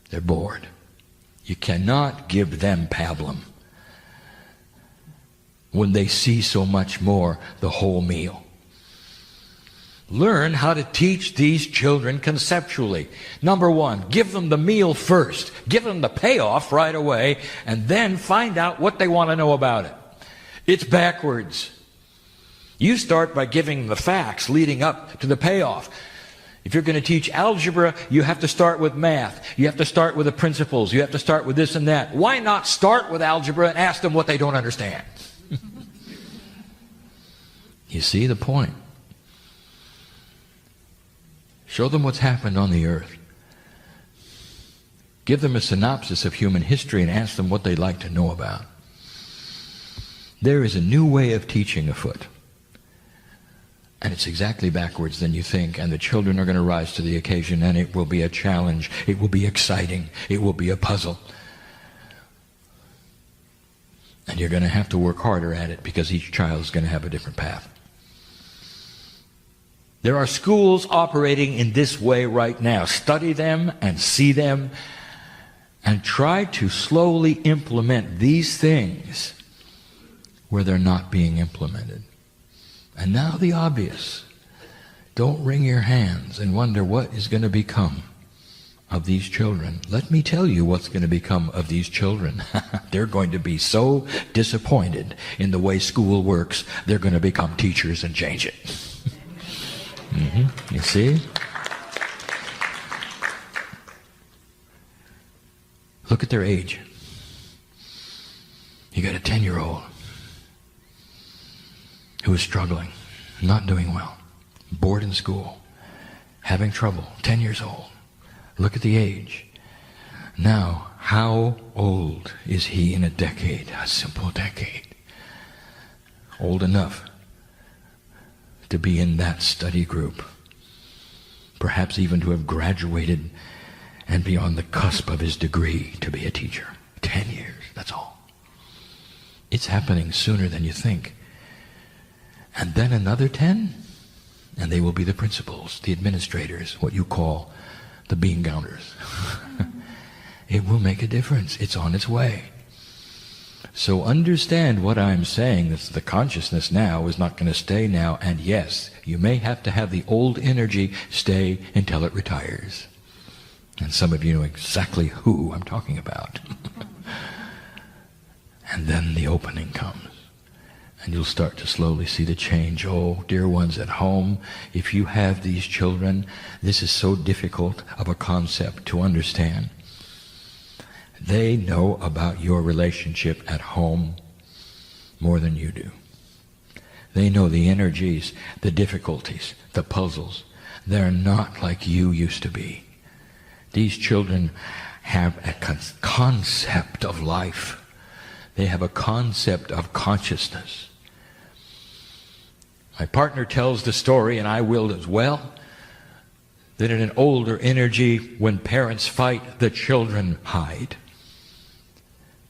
They're bored. You cannot give them pablum when they see so much more the whole meal. Learn how to teach these children conceptually. Number one, give them the meal first. Give them the payoff right away, and then find out what they want to know about it. It's backwards. You start by giving the facts leading up to the payoff. If you're going to teach algebra, you have to start with math. You have to start with the principles. You have to start with this and that. Why not start with algebra and ask them what they don't understand? You see the point? Show them what's happened on the earth. Give them a synopsis of human history and ask them what they'd like to know about. There is a new way of teaching afoot. And it's exactly backwards than you think, and the children are going to rise to the occasion, and it will be a challenge. It will be exciting. It will be a puzzle. And you're going to have to work harder at it because each child is going to have a different path. There are schools operating in this way right now. Study them and see them and try to slowly implement these things where they're not being implemented. And now the obvious. Don't wring your hands and wonder what is going to become of these children. Let me tell you what's going to become of these children. They're going to be so disappointed in the way school works, they're going to become teachers and change it. You see? Look at their age. You got a 10-year-old who is struggling, not doing well, bored in school, having trouble, 10 years old. Look at the age. Now, how old is he in a decade? A simple decade. Old enough to be in that study group. Perhaps even to have graduated and be on the cusp of his degree to be a teacher. 10 years, that's all. It's happening sooner than you think. And then another 10, and they will be the principals, the administrators, what you call the bean counters. It will make a difference. It's on its way. So understand what I'm saying. That the consciousness now is not going to stay now. And yes, you may have to have the old energy stay until it retires. And some of you know exactly who I'm talking about. And then the opening comes. And you'll start to slowly see the change. Oh, dear ones at home, if you have these children, this is so difficult of a concept to understand. They know about your relationship at home more than you do. They know the energies, the difficulties, the puzzles. They're not like you used to be. These children have a concept of life. They have a concept of consciousness. My partner tells the story, and I will as well, that in an older energy, when parents fight, the children hide.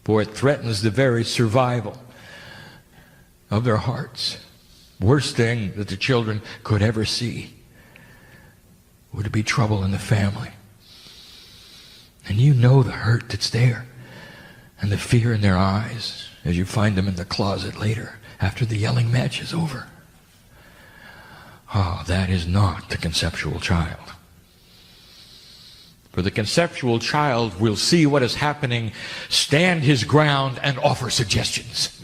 for it threatens the very survival of their hearts. Worst thing that the children could ever see would be trouble in the family. And you know the hurt that's there and the fear in their eyes as you find them in the closet later after the yelling match is over. Oh, that is not the conceptual child. For the conceptual child will see what is happening, stand his ground, and offer suggestions.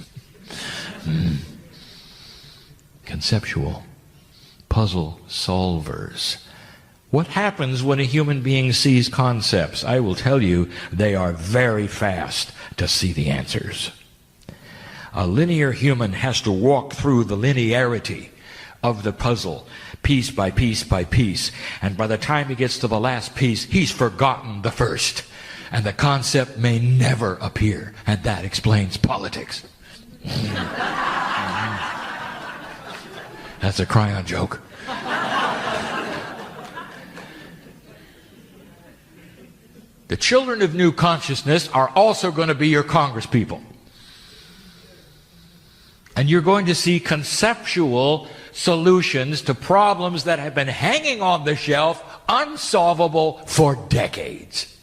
Conceptual puzzle solvers. What happens when a human being sees concepts? I will tell you, they are very fast to see the answers. A linear human has to walk through the linearity of the puzzle, piece by piece by piece. And by the time he gets to the last piece, he's forgotten the first. And the concept may never appear. And that explains politics. That's a Kryon joke. The children of new consciousness are also going to be your congresspeople. And you're going to see conceptual solutions to problems that have been hanging on the shelf, unsolvable for decades.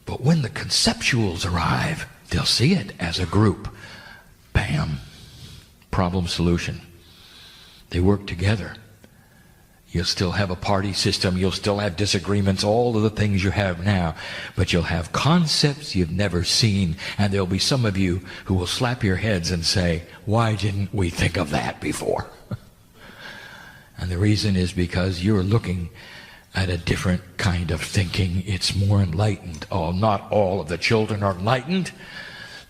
But when the conceptuals arrive, they'll see it as a group. Bam. Problem solution. They work together. You'll still have a party system. You'll still have disagreements, all of the things you have now. But you'll have concepts you've never seen. And there'll be some of you who will slap your heads and say, why didn't we think of that before? And the reason is because you're looking at a different kind of thinking. It's more enlightened. Oh, not all of the children are enlightened,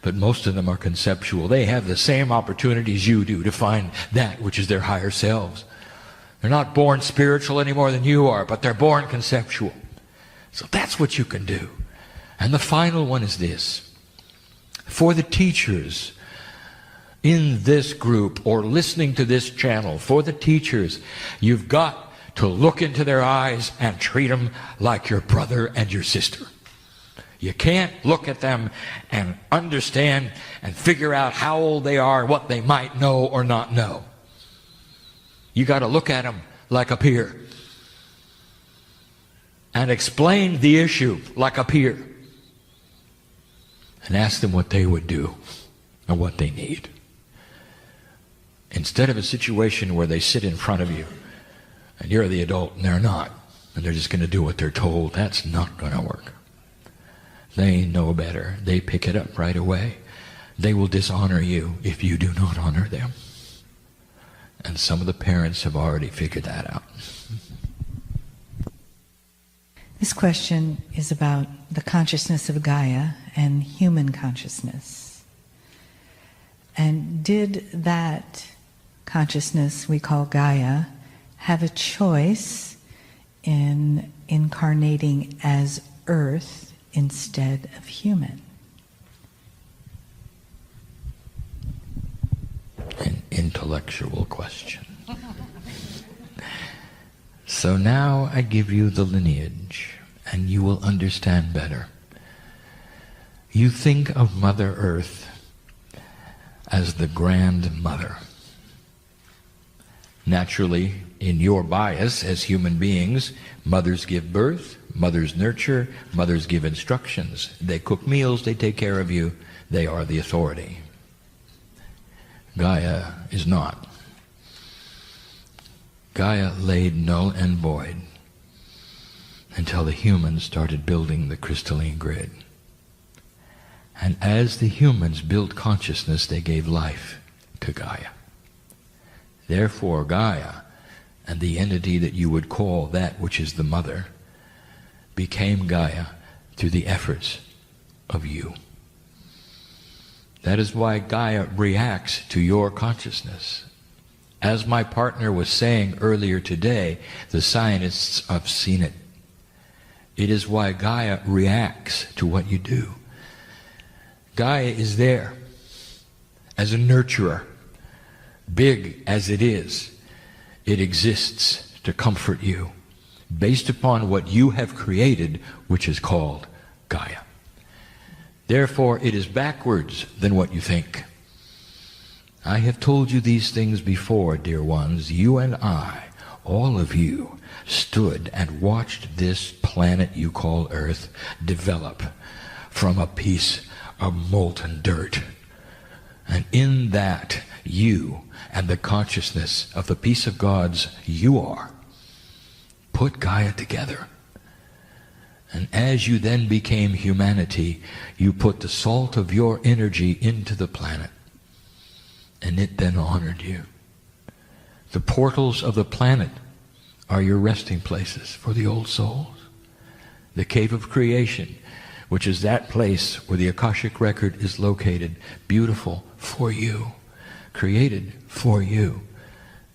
but most of them are conceptual. They have the same opportunities you do to find that which is their higher selves. They're not born spiritual any more than you are, but they're born conceptual. So that's what you can do. And the final one is this. For the teachers in this group or listening to this channel, for the teachers, you've got to look into their eyes and treat them like your brother and your sister. You can't look at them and understand and figure out how old they are, what they might know or not know. You got to look at them like a peer and explain the issue like a peer and ask them what they would do and what they need. Instead of a situation where they sit in front of you and you're the adult and they're not, and they're just going to do what they're told. That's not going to work. They know better. They pick it up right away. They will dishonor you if you do not honor them. And some of the parents have already figured that out. This question is about the consciousness of Gaia and human consciousness. And did that consciousness we call Gaia have a choice in incarnating as Earth instead of human? An intellectual question. So now I give you the lineage, and you will understand better. You think of Mother Earth as the grandmother. Naturally, in your bias as human beings, mothers give birth, mothers nurture, mothers give instructions. They cook meals, they take care of you, they are the authority. Gaia is not. Gaia laid null and void until the humans started building the crystalline grid. And as the humans built consciousness, they gave life to Gaia. Therefore, Gaia, and the entity that you would call that which is the mother, became Gaia through the efforts of you. That is why Gaia reacts to your consciousness. As my partner was saying earlier today, the scientists have seen it. It is why Gaia reacts to what you do. Gaia is there as a nurturer. Big as it is, it exists to comfort you based upon what you have created, which is called Gaia. Therefore, it is backwards than what you think. I have told you these things before, dear ones. You and I, all of you, stood and watched this planet you call Earth develop from a piece of molten dirt. And in that, you and the consciousness of the piece of God's you are, put Gaia together. And as you then became humanity, you put the salt of your energy into the planet. And it then honored you. The portals of the planet are your resting places for the old souls. The cave of creation, which is that place where the Akashic record is located, beautiful for you, created for you.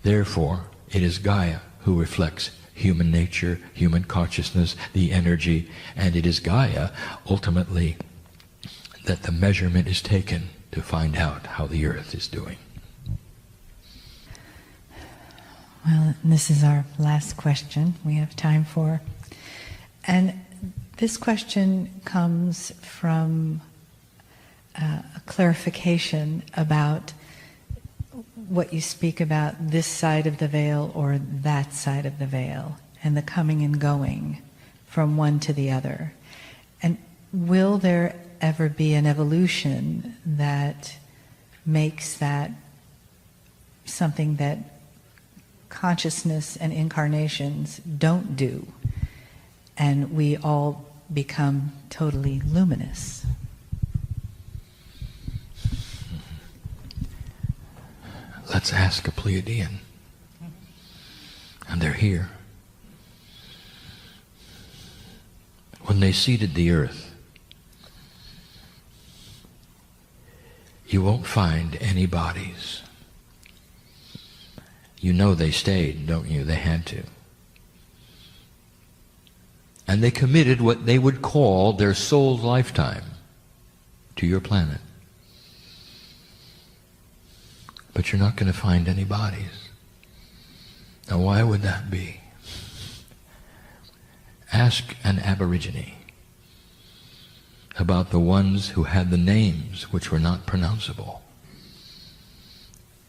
Therefore, it is Gaia who reflects human nature, human consciousness, the energy, and it is Gaia, ultimately, that the measurement is taken to find out how the earth is doing. Well, this is our last question we have time for. And this question comes from a clarification about what you speak about, this side of the veil or that side of the veil, and the coming and going from one to the other. And will there ever be an evolution that makes that something that consciousness and incarnations don't do, and we all become totally luminous? Let's ask a Pleiadian. And they're here. When they seeded the earth, you won't find any bodies. You know they stayed, don't you? They had to. And they committed what they would call their soul lifetime to your planet. But you're not going to find any bodies. Now, why would that be? Ask an Aborigine about the ones who had the names which were not pronounceable.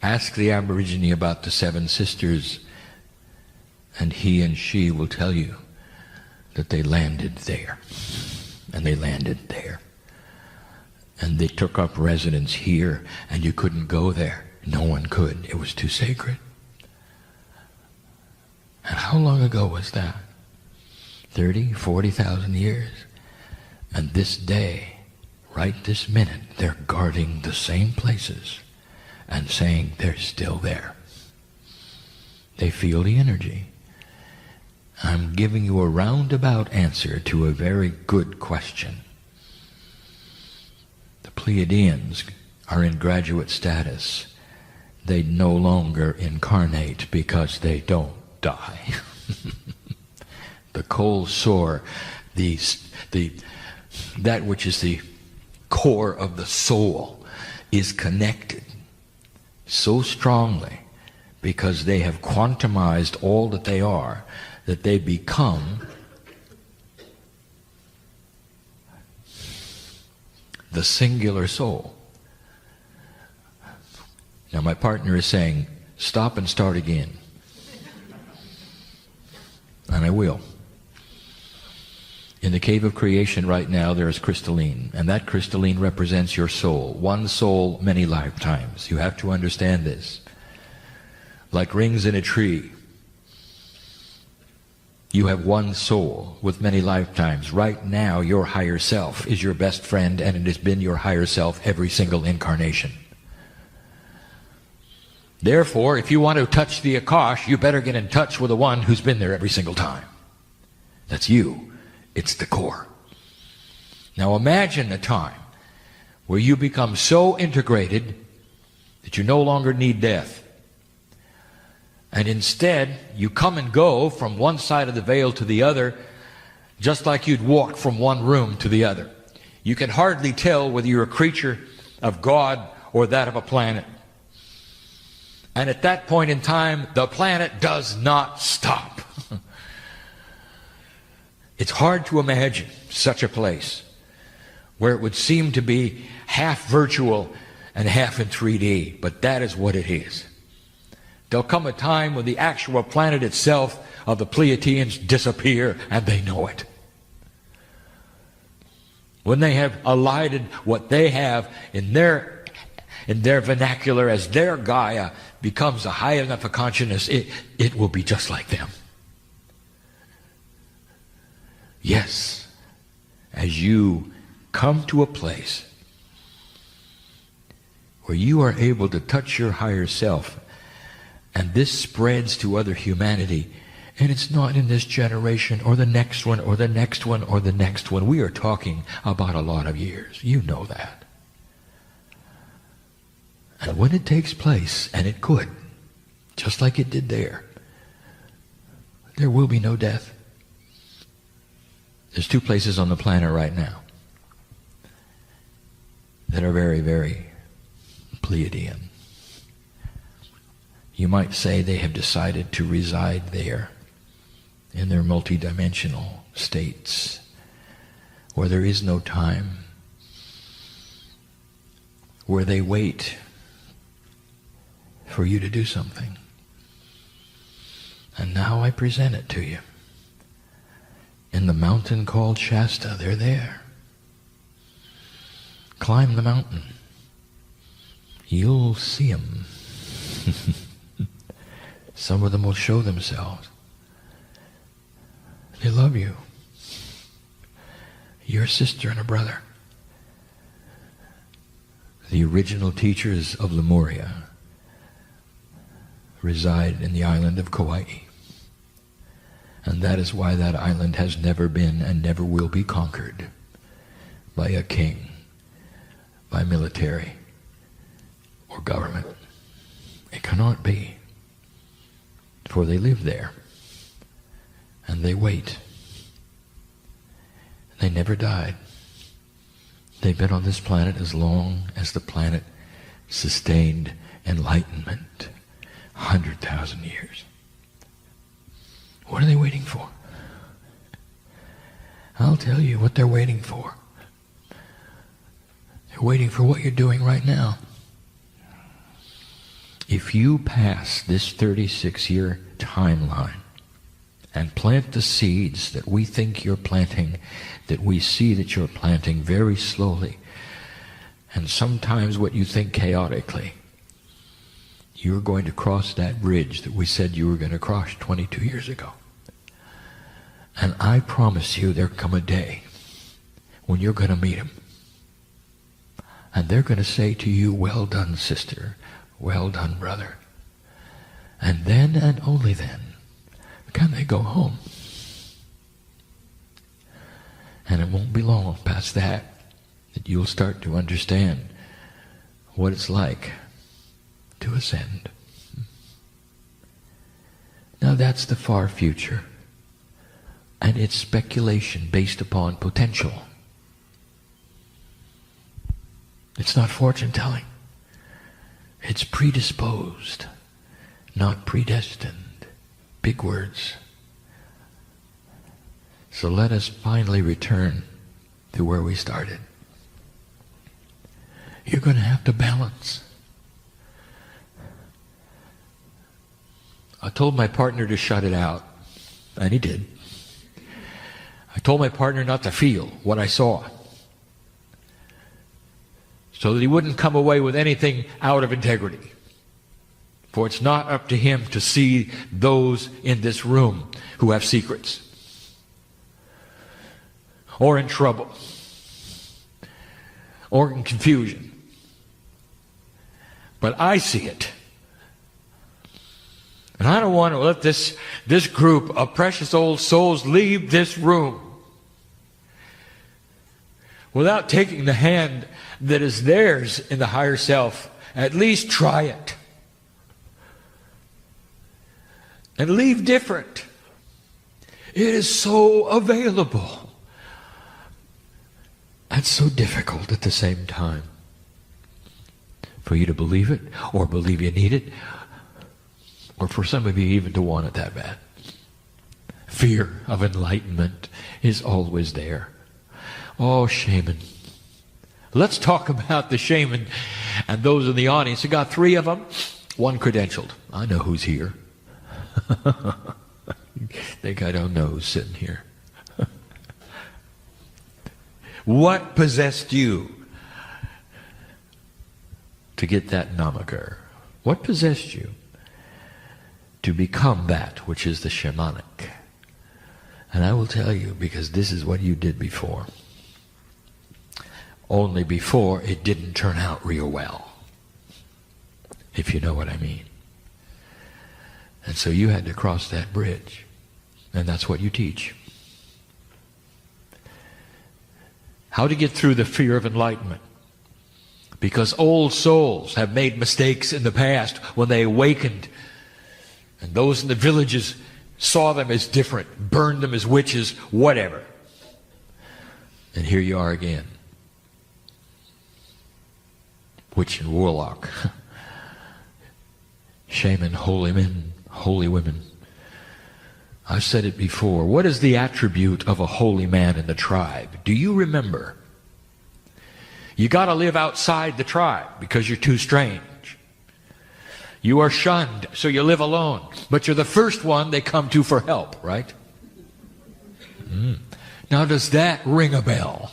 Ask the Aborigine about the 7 sisters, and he and she will tell you that they landed there, and they landed there. And they took up residence here, and you couldn't go there. No one could. It was too sacred. And how long ago was that? 30, 40,000 years. And this day, right this minute, they're guarding the same places and saying they're still there. They feel the energy. I'm giving you a roundabout answer to a very good question. The Pleiadians are in graduate status. They no longer incarnate because they don't die. The cold sore, that which is the core of the soul, is connected so strongly because they have quantumized all that they are, that they become the singular soul. Now my partner is saying, stop and start again. And I will. In the cave of creation right now there is crystalline, and that crystalline represents your soul. One soul, many lifetimes. You have to understand this. Like rings in a tree. You have one soul with many lifetimes. Right now your higher self is your best friend, and it has been your higher self every single incarnation. Therefore, if you want to touch the Akash, you better get in touch with the one who's been there every single time. That's you. It's the core. Now imagine a time where you become so integrated that you no longer need death. And instead, you come and go from one side of the veil to the other, just like you'd walk from one room to the other. You can hardly tell whether you're a creature of God or that of a planet. And at that point in time, the planet does not stop. It's hard to imagine such a place where it would seem to be half virtual and half in 3D, but that is what it is. There'll come a time when the actual planet itself of the Pleiadians disappear, and they know it. When they have elided what they have in their vernacular as their Gaia becomes a high enough a consciousness, it will be just like them. Yes, as you come to a place where you are able to touch your higher self, and this spreads to other humanity, and it's not in this generation or the next one or the next one or the next one. We are talking about a lot of years. You know that. And when it takes place, and it could, just like it did there will be no death. There's 2 places on the planet right now that are very, very Pleiadian. You might say they have decided to reside there in their multidimensional states where there is no time, where they wait for you to do something. And now I present it to you. In the mountain called Shasta, they're there. Climb the mountain. You'll see them. Some of them will show themselves. They love you. Your sister and a brother. The original teachers of Lemuria reside in the island of Kauai. And that is why that island has never been and never will be conquered by a king, by military, or government. It cannot be. For they live there. And they wait. They never died. They've been on this planet as long as the planet sustained enlightenment. 100,000 years. What are they waiting for? I'll tell you what they're waiting for. They're waiting for what you're doing right now. If you pass this 36-year timeline and plant the seeds that we think you're planting, that we see that you're planting very slowly, and sometimes what you think chaotically, you're going to cross that bridge that we said you were going to cross 22 years ago. And I promise you there'll come a day when you're going to meet them. And they're going to say to you, well done, sister. Well done, brother. And then and only then can they go home. And it won't be long past that you'll start to understand what it's like to ascend. Now that's the far future. And it's speculation based upon potential. It's not fortune telling. It's predisposed, not predestined. Big words. So let us finally return to where we started. You're going to have to balance. I told my partner to shut it out, and he did. I told my partner not to feel what I saw, so that he wouldn't come away with anything out of integrity. For it's not up to him to see those in this room who have secrets, or in trouble, or in confusion. But I see it. And I don't want to let this group of precious old souls leave this room without taking the hand that is theirs in the higher self. At least try it. And leave different. It is so available. And so difficult at the same time. For you to believe it, or believe you need it, or for some of you even to want it that bad. Fear of enlightenment is always there. Oh, shaman, Let's talk about the shaman and those in the audience. I got 3 of them, 1 credentialed. I know who's here. Think I don't know who's sitting here. What possessed you to get that namaker? What possessed you to become that which is the shamanic? And I will tell you, because this is what you did before. Only before it didn't turn out real well, if you know what I mean. And so you had to cross that bridge. And that's what you teach. How to get through the fear of enlightenment. Because old souls have made mistakes in the past when they awakened. And those in the villages saw them as different, burned them as witches, whatever. And here you are again. Witch and warlock. Shaman, holy men, holy women. I've said it before. What is the attribute of a holy man in the tribe? Do you remember? You got to live outside the tribe because you're too strange. You are shunned, so you live alone. But you're the first one they come to for help, right? Now does that ring a bell?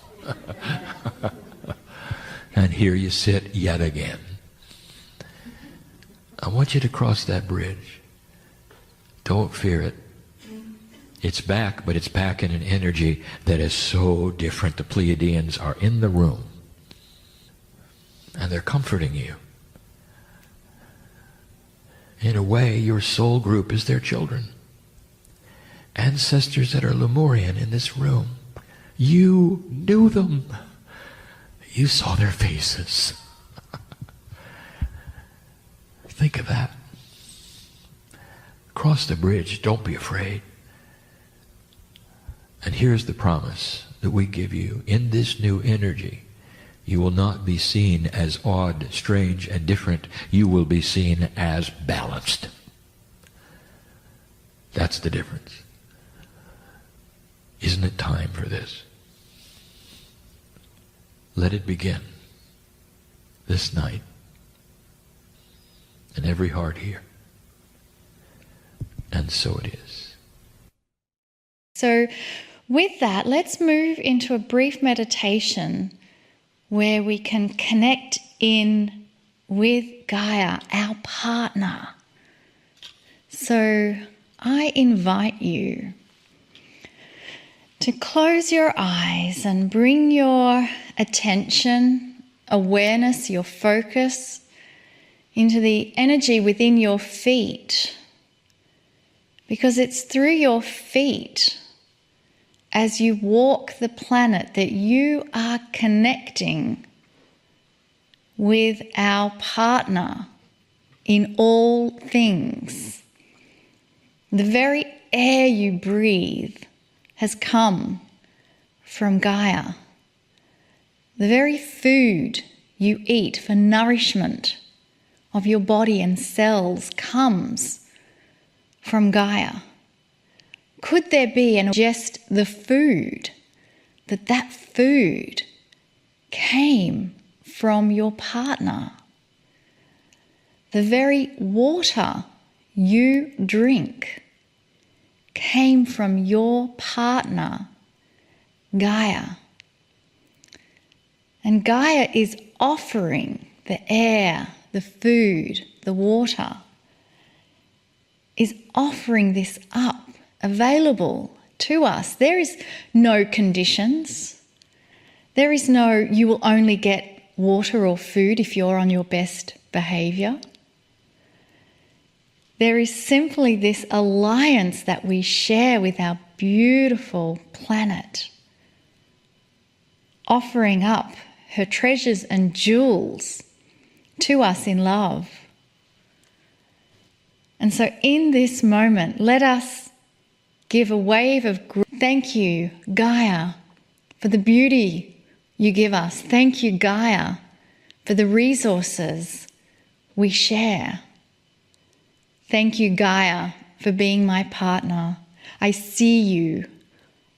And here you sit yet again. I want you to cross that bridge. Don't fear it. It's back, but it's back in an energy that is so different. The Pleiadians are in the room. And they're comforting you. In a way, your soul group is their children. Ancestors that are Lemurian in this room. You knew them. You saw their faces. Think of that. Cross the bridge. Don't be afraid. And here's the promise that we give you. In this new energy, you will not be seen as odd, strange, and different. You will be seen as balanced. That's the difference. Isn't it time for this? Let it begin this night in every heart here. And so it is. So with that, let's move into a brief meditation where we can connect in with Gaia, our partner. So I invite you to close your eyes and bring your attention, awareness, your focus into the energy within your feet. Because it's through your feet, as you walk the planet, that you are connecting with our partner in all things. The very air you breathe has come from Gaia. The very food you eat for nourishment of your body and cells comes from Gaia. Could there be, and just the food, that food came from your partner? The very water you drink came from your partner, Gaia. And Gaia is offering the air, the food, the water, is offering this up, available to us. There is no conditions. There is no, you will only get water or food if you're on your best behaviour. There is simply this alliance that we share with our beautiful planet, offering up her treasures and jewels to us in love. And so in this moment, let us give a wave of thank you, Gaia, for the beauty you give us. Thank you, Gaia, for the resources we share. Thank you, Gaia, for being my partner. I see you.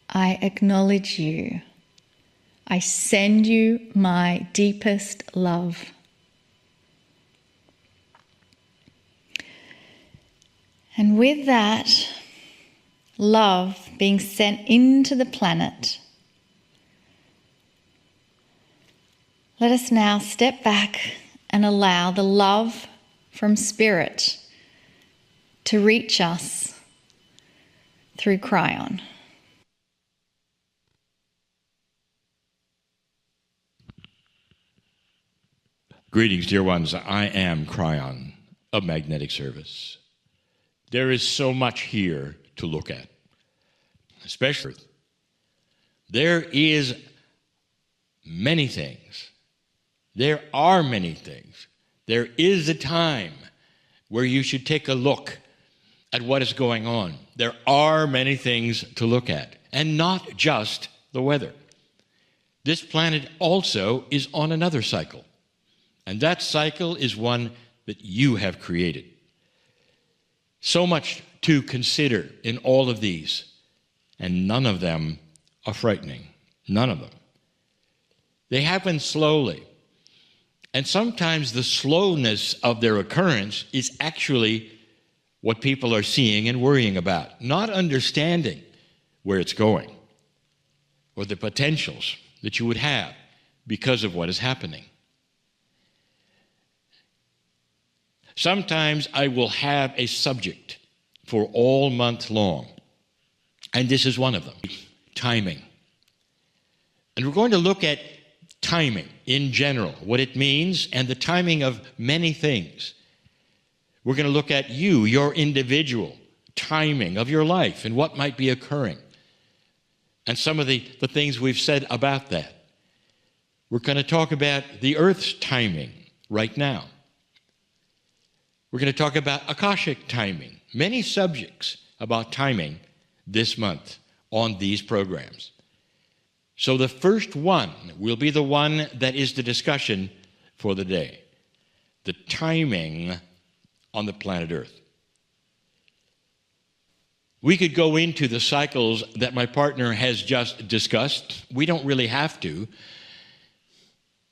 I acknowledge you. I send you my deepest love. And with that love being sent into the planet, let us now step back and allow the love from Spirit to reach us through Kryon. Greetings, dear ones. I am Kryon of Magnetic Service. There is so much here to look at, especially there is many things. There are many things. There is a time where you should take a look at what is going on. There are many things to look at, and not just the weather. This planet also is on another cycle, and that cycle is one that you have created. So much to consider in all of these, and none of them are frightening. None of them. They happen slowly, and sometimes the slowness of their occurrence is actually what people are seeing and worrying about, not understanding where it's going or the potentials that you would have because of what is happening. Sometimes I will have a subject for all month long, and this is one of them, timing. And we're going to look at timing in general, what it means, and the timing of many things. We're going to look at you, your individual timing of your life and what might be occurring, and some of the things we've said about that. We're going to talk about the Earth's timing right now. We're going to talk about Akashic timing, many subjects about timing this month on these programs. So the first one will be the one that is the discussion for the day, the timing on the planet Earth. We could go into the cycles that my partner has just discussed. We don't really have to,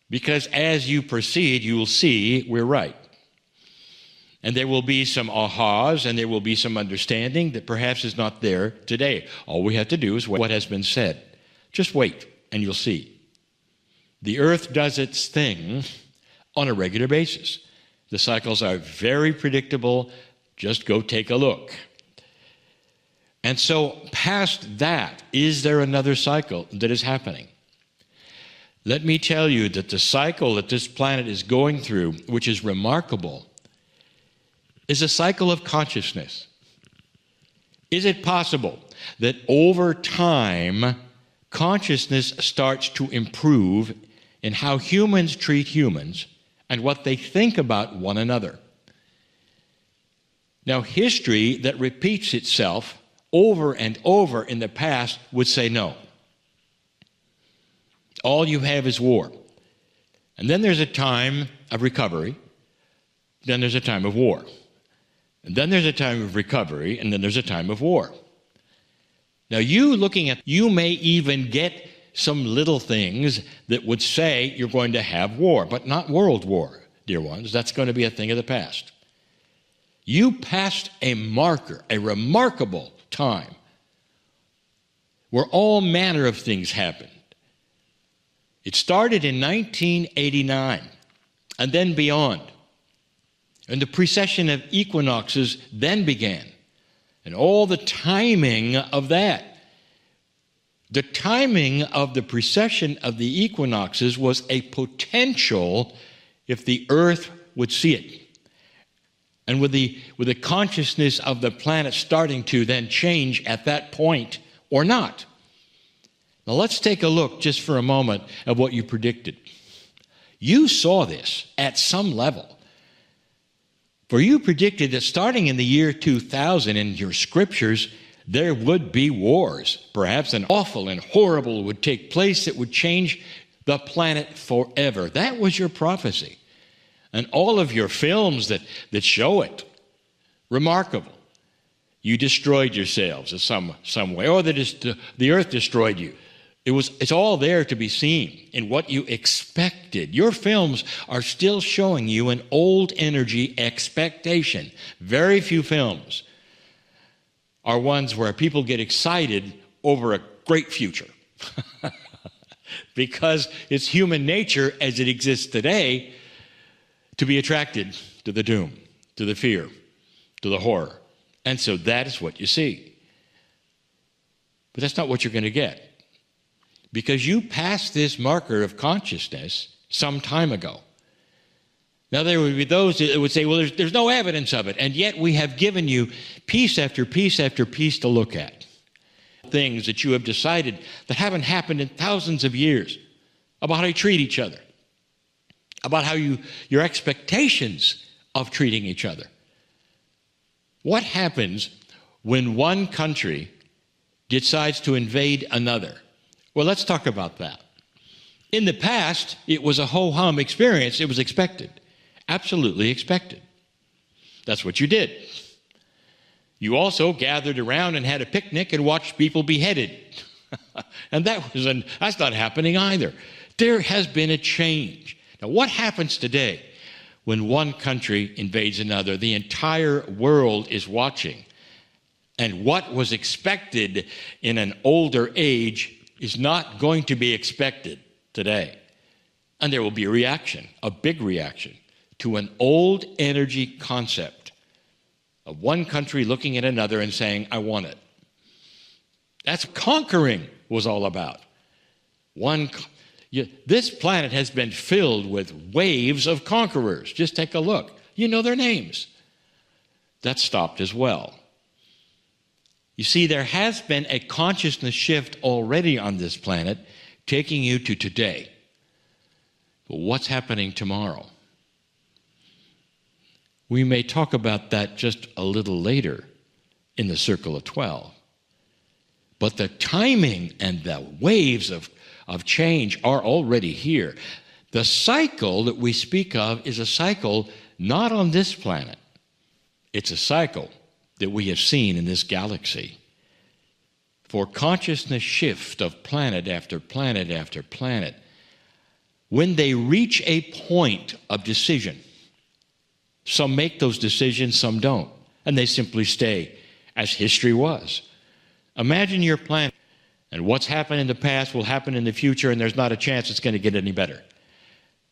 because as you proceed, you will see we're right. And there will be some ahas, and there will be some understanding that perhaps is not there today. All we have to do is what has been said. Just wait, and you'll see. The Earth does its thing on a regular basis. The cycles are very predictable. Just go take a look. And so past that, is there another cycle that is happening? Let me tell you that the cycle that this planet is going through, which is remarkable, is a cycle of consciousness. Is it possible that over time, consciousness starts to improve in how humans treat humans and what they think about one another? Now, history that repeats itself over and over in the past would say no. All you have is war. And then there's a time of recovery. Then there's a time of war. And then there's a time of recovery, and then there's a time of war. Now, you may even get some little things that would say you're going to have war, but not world war, dear ones. That's going to be a thing of the past. You passed a marker, a remarkable time, where all manner of things happened. It started in 1989, and then beyond. And the precession of equinoxes then began. And all the timing of that. The timing of the precession of the equinoxes was a potential if the Earth would see it. And with the consciousness of the planet starting to then change at that point or not. Now let's take a look just for a moment at what you predicted. You saw this at some level. For you predicted that starting in the year 2000 in your scriptures, there would be wars. Perhaps an awful and horrible would take place that would change the planet forever. That was your prophecy. And all of your films that show it, remarkable. You destroyed yourselves in some way, or the earth destroyed you. It's all there to be seen in what you expected. Your films are still showing you an old energy expectation. Very few films are ones where people get excited over a great future. Because it's human nature as it exists today to be attracted to the doom, to the fear, to the horror. And so that is what you see. But that's not what you're going to get. Because you passed this marker of consciousness some time ago. Now, there would be those that would say, well, there's no evidence of it, and yet we have given you piece after piece after piece to look at. Things that you have decided that haven't happened in thousands of years, about how you treat each other, about how your expectations of treating each other. What happens when one country decides to invade another? Well, let's talk about that. In the past, it was a ho-hum experience. It was expected, absolutely expected. That's what you did. You also gathered around and had a picnic and watched people beheaded. And that's not happening either. There has been a change. Now, what happens today when one country invades another? The entire world is watching. And what was expected in an older age is not going to be expected today. And there will be a reaction, a big reaction, to an old energy concept of one country looking at another and saying, I want it. That's what conquering was all about. This planet has been filled with waves of conquerors. Just take a look. You know their names. That stopped as well. You see, there has been a consciousness shift already on this planet, taking you to today. But what's happening tomorrow? We may talk about that just a little later in the Circle of 12. But the timing and the waves of change are already here. The cycle that we speak of is a cycle not on this planet. It's a cycle that we have seen in this galaxy. For consciousness shift of planet after planet after planet, when they reach a point of decision, some make those decisions, some don't, and they simply stay as history was. Imagine your planet, and what's happened in the past will happen in the future, and there's not a chance it's going to get any better.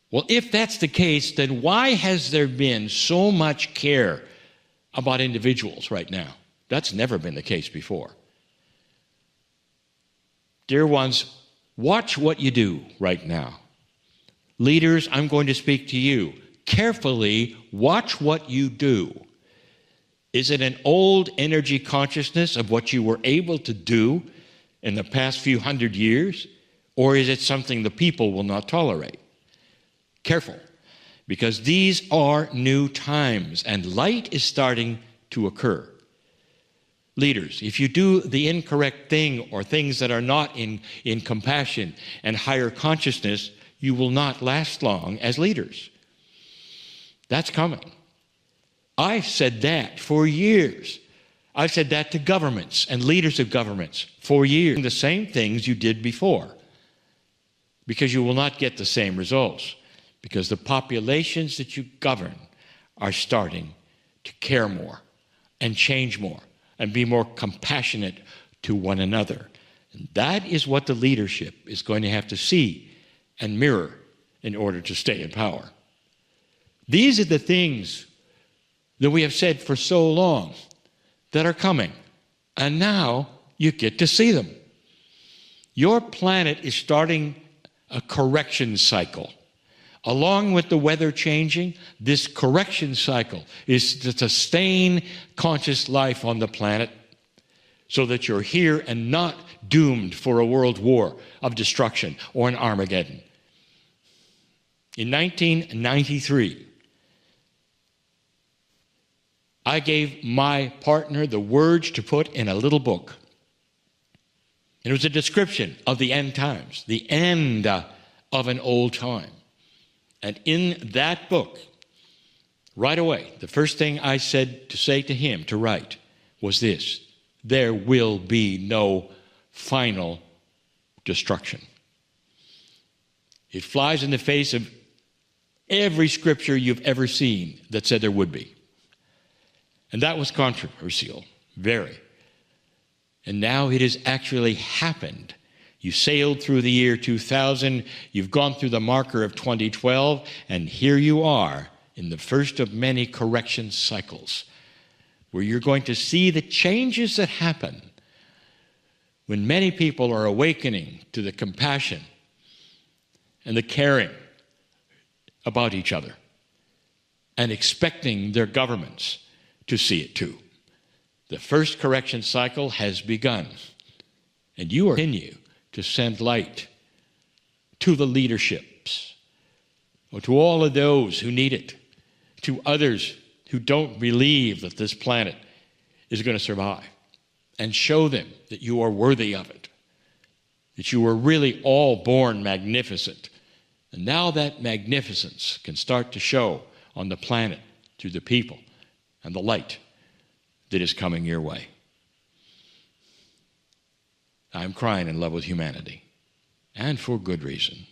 Well, if that's the case, then why has there been so much care about individuals right now? That's never been the case before. Dear ones, watch what you do right now. Leaders, I'm going to speak to you. Carefully watch what you do. Is it an old energy consciousness of what you were able to do in the past few hundred years? Or is it something the people will not tolerate? Careful, because these are new times and light is starting to occur. Leaders, if you do the incorrect thing or things that are not in compassion and higher consciousness, you will not last long as leaders. That's coming. I've said that for years. I've said that to governments and leaders of governments for years. The same things you did before, because you will not get the same results, because the populations that you govern are starting to care more and change more and be more compassionate to one another. And that is what the leadership is going to have to see and mirror in order to stay in power. These are the things that we have said for so long that are coming, and now you get to see them. Your planet is starting a correction cycle. Along with the weather changing, this correction cycle is to sustain conscious life on the planet so that you're here and not doomed for a world war of destruction or an Armageddon. In 1993, I gave my partner the words to put in a little book. It was a description of the end times, the end of an old time. And in that book, right away, the first thing I said to say to him to write was this: there will be no final destruction. It flies in the face of every scripture you've ever seen that said there would be. And that was controversial, very. And now it has actually happened. You sailed through the year 2000, you've gone through the marker of 2012, and here you are in the first of many correction cycles, where you're going to see the changes that happen when many people are awakening to the compassion and the caring about each other and expecting their governments to see it too. The first correction cycle has begun, and you are continue to send light to the leaderships, or to all of those who need it, to others who don't believe that this planet is going to survive, and show them that you are worthy of it, that you were really all born magnificent. And now that magnificence can start to show on the planet through the people and the light that is coming your way. I'm crying in love with humanity, and for good reason.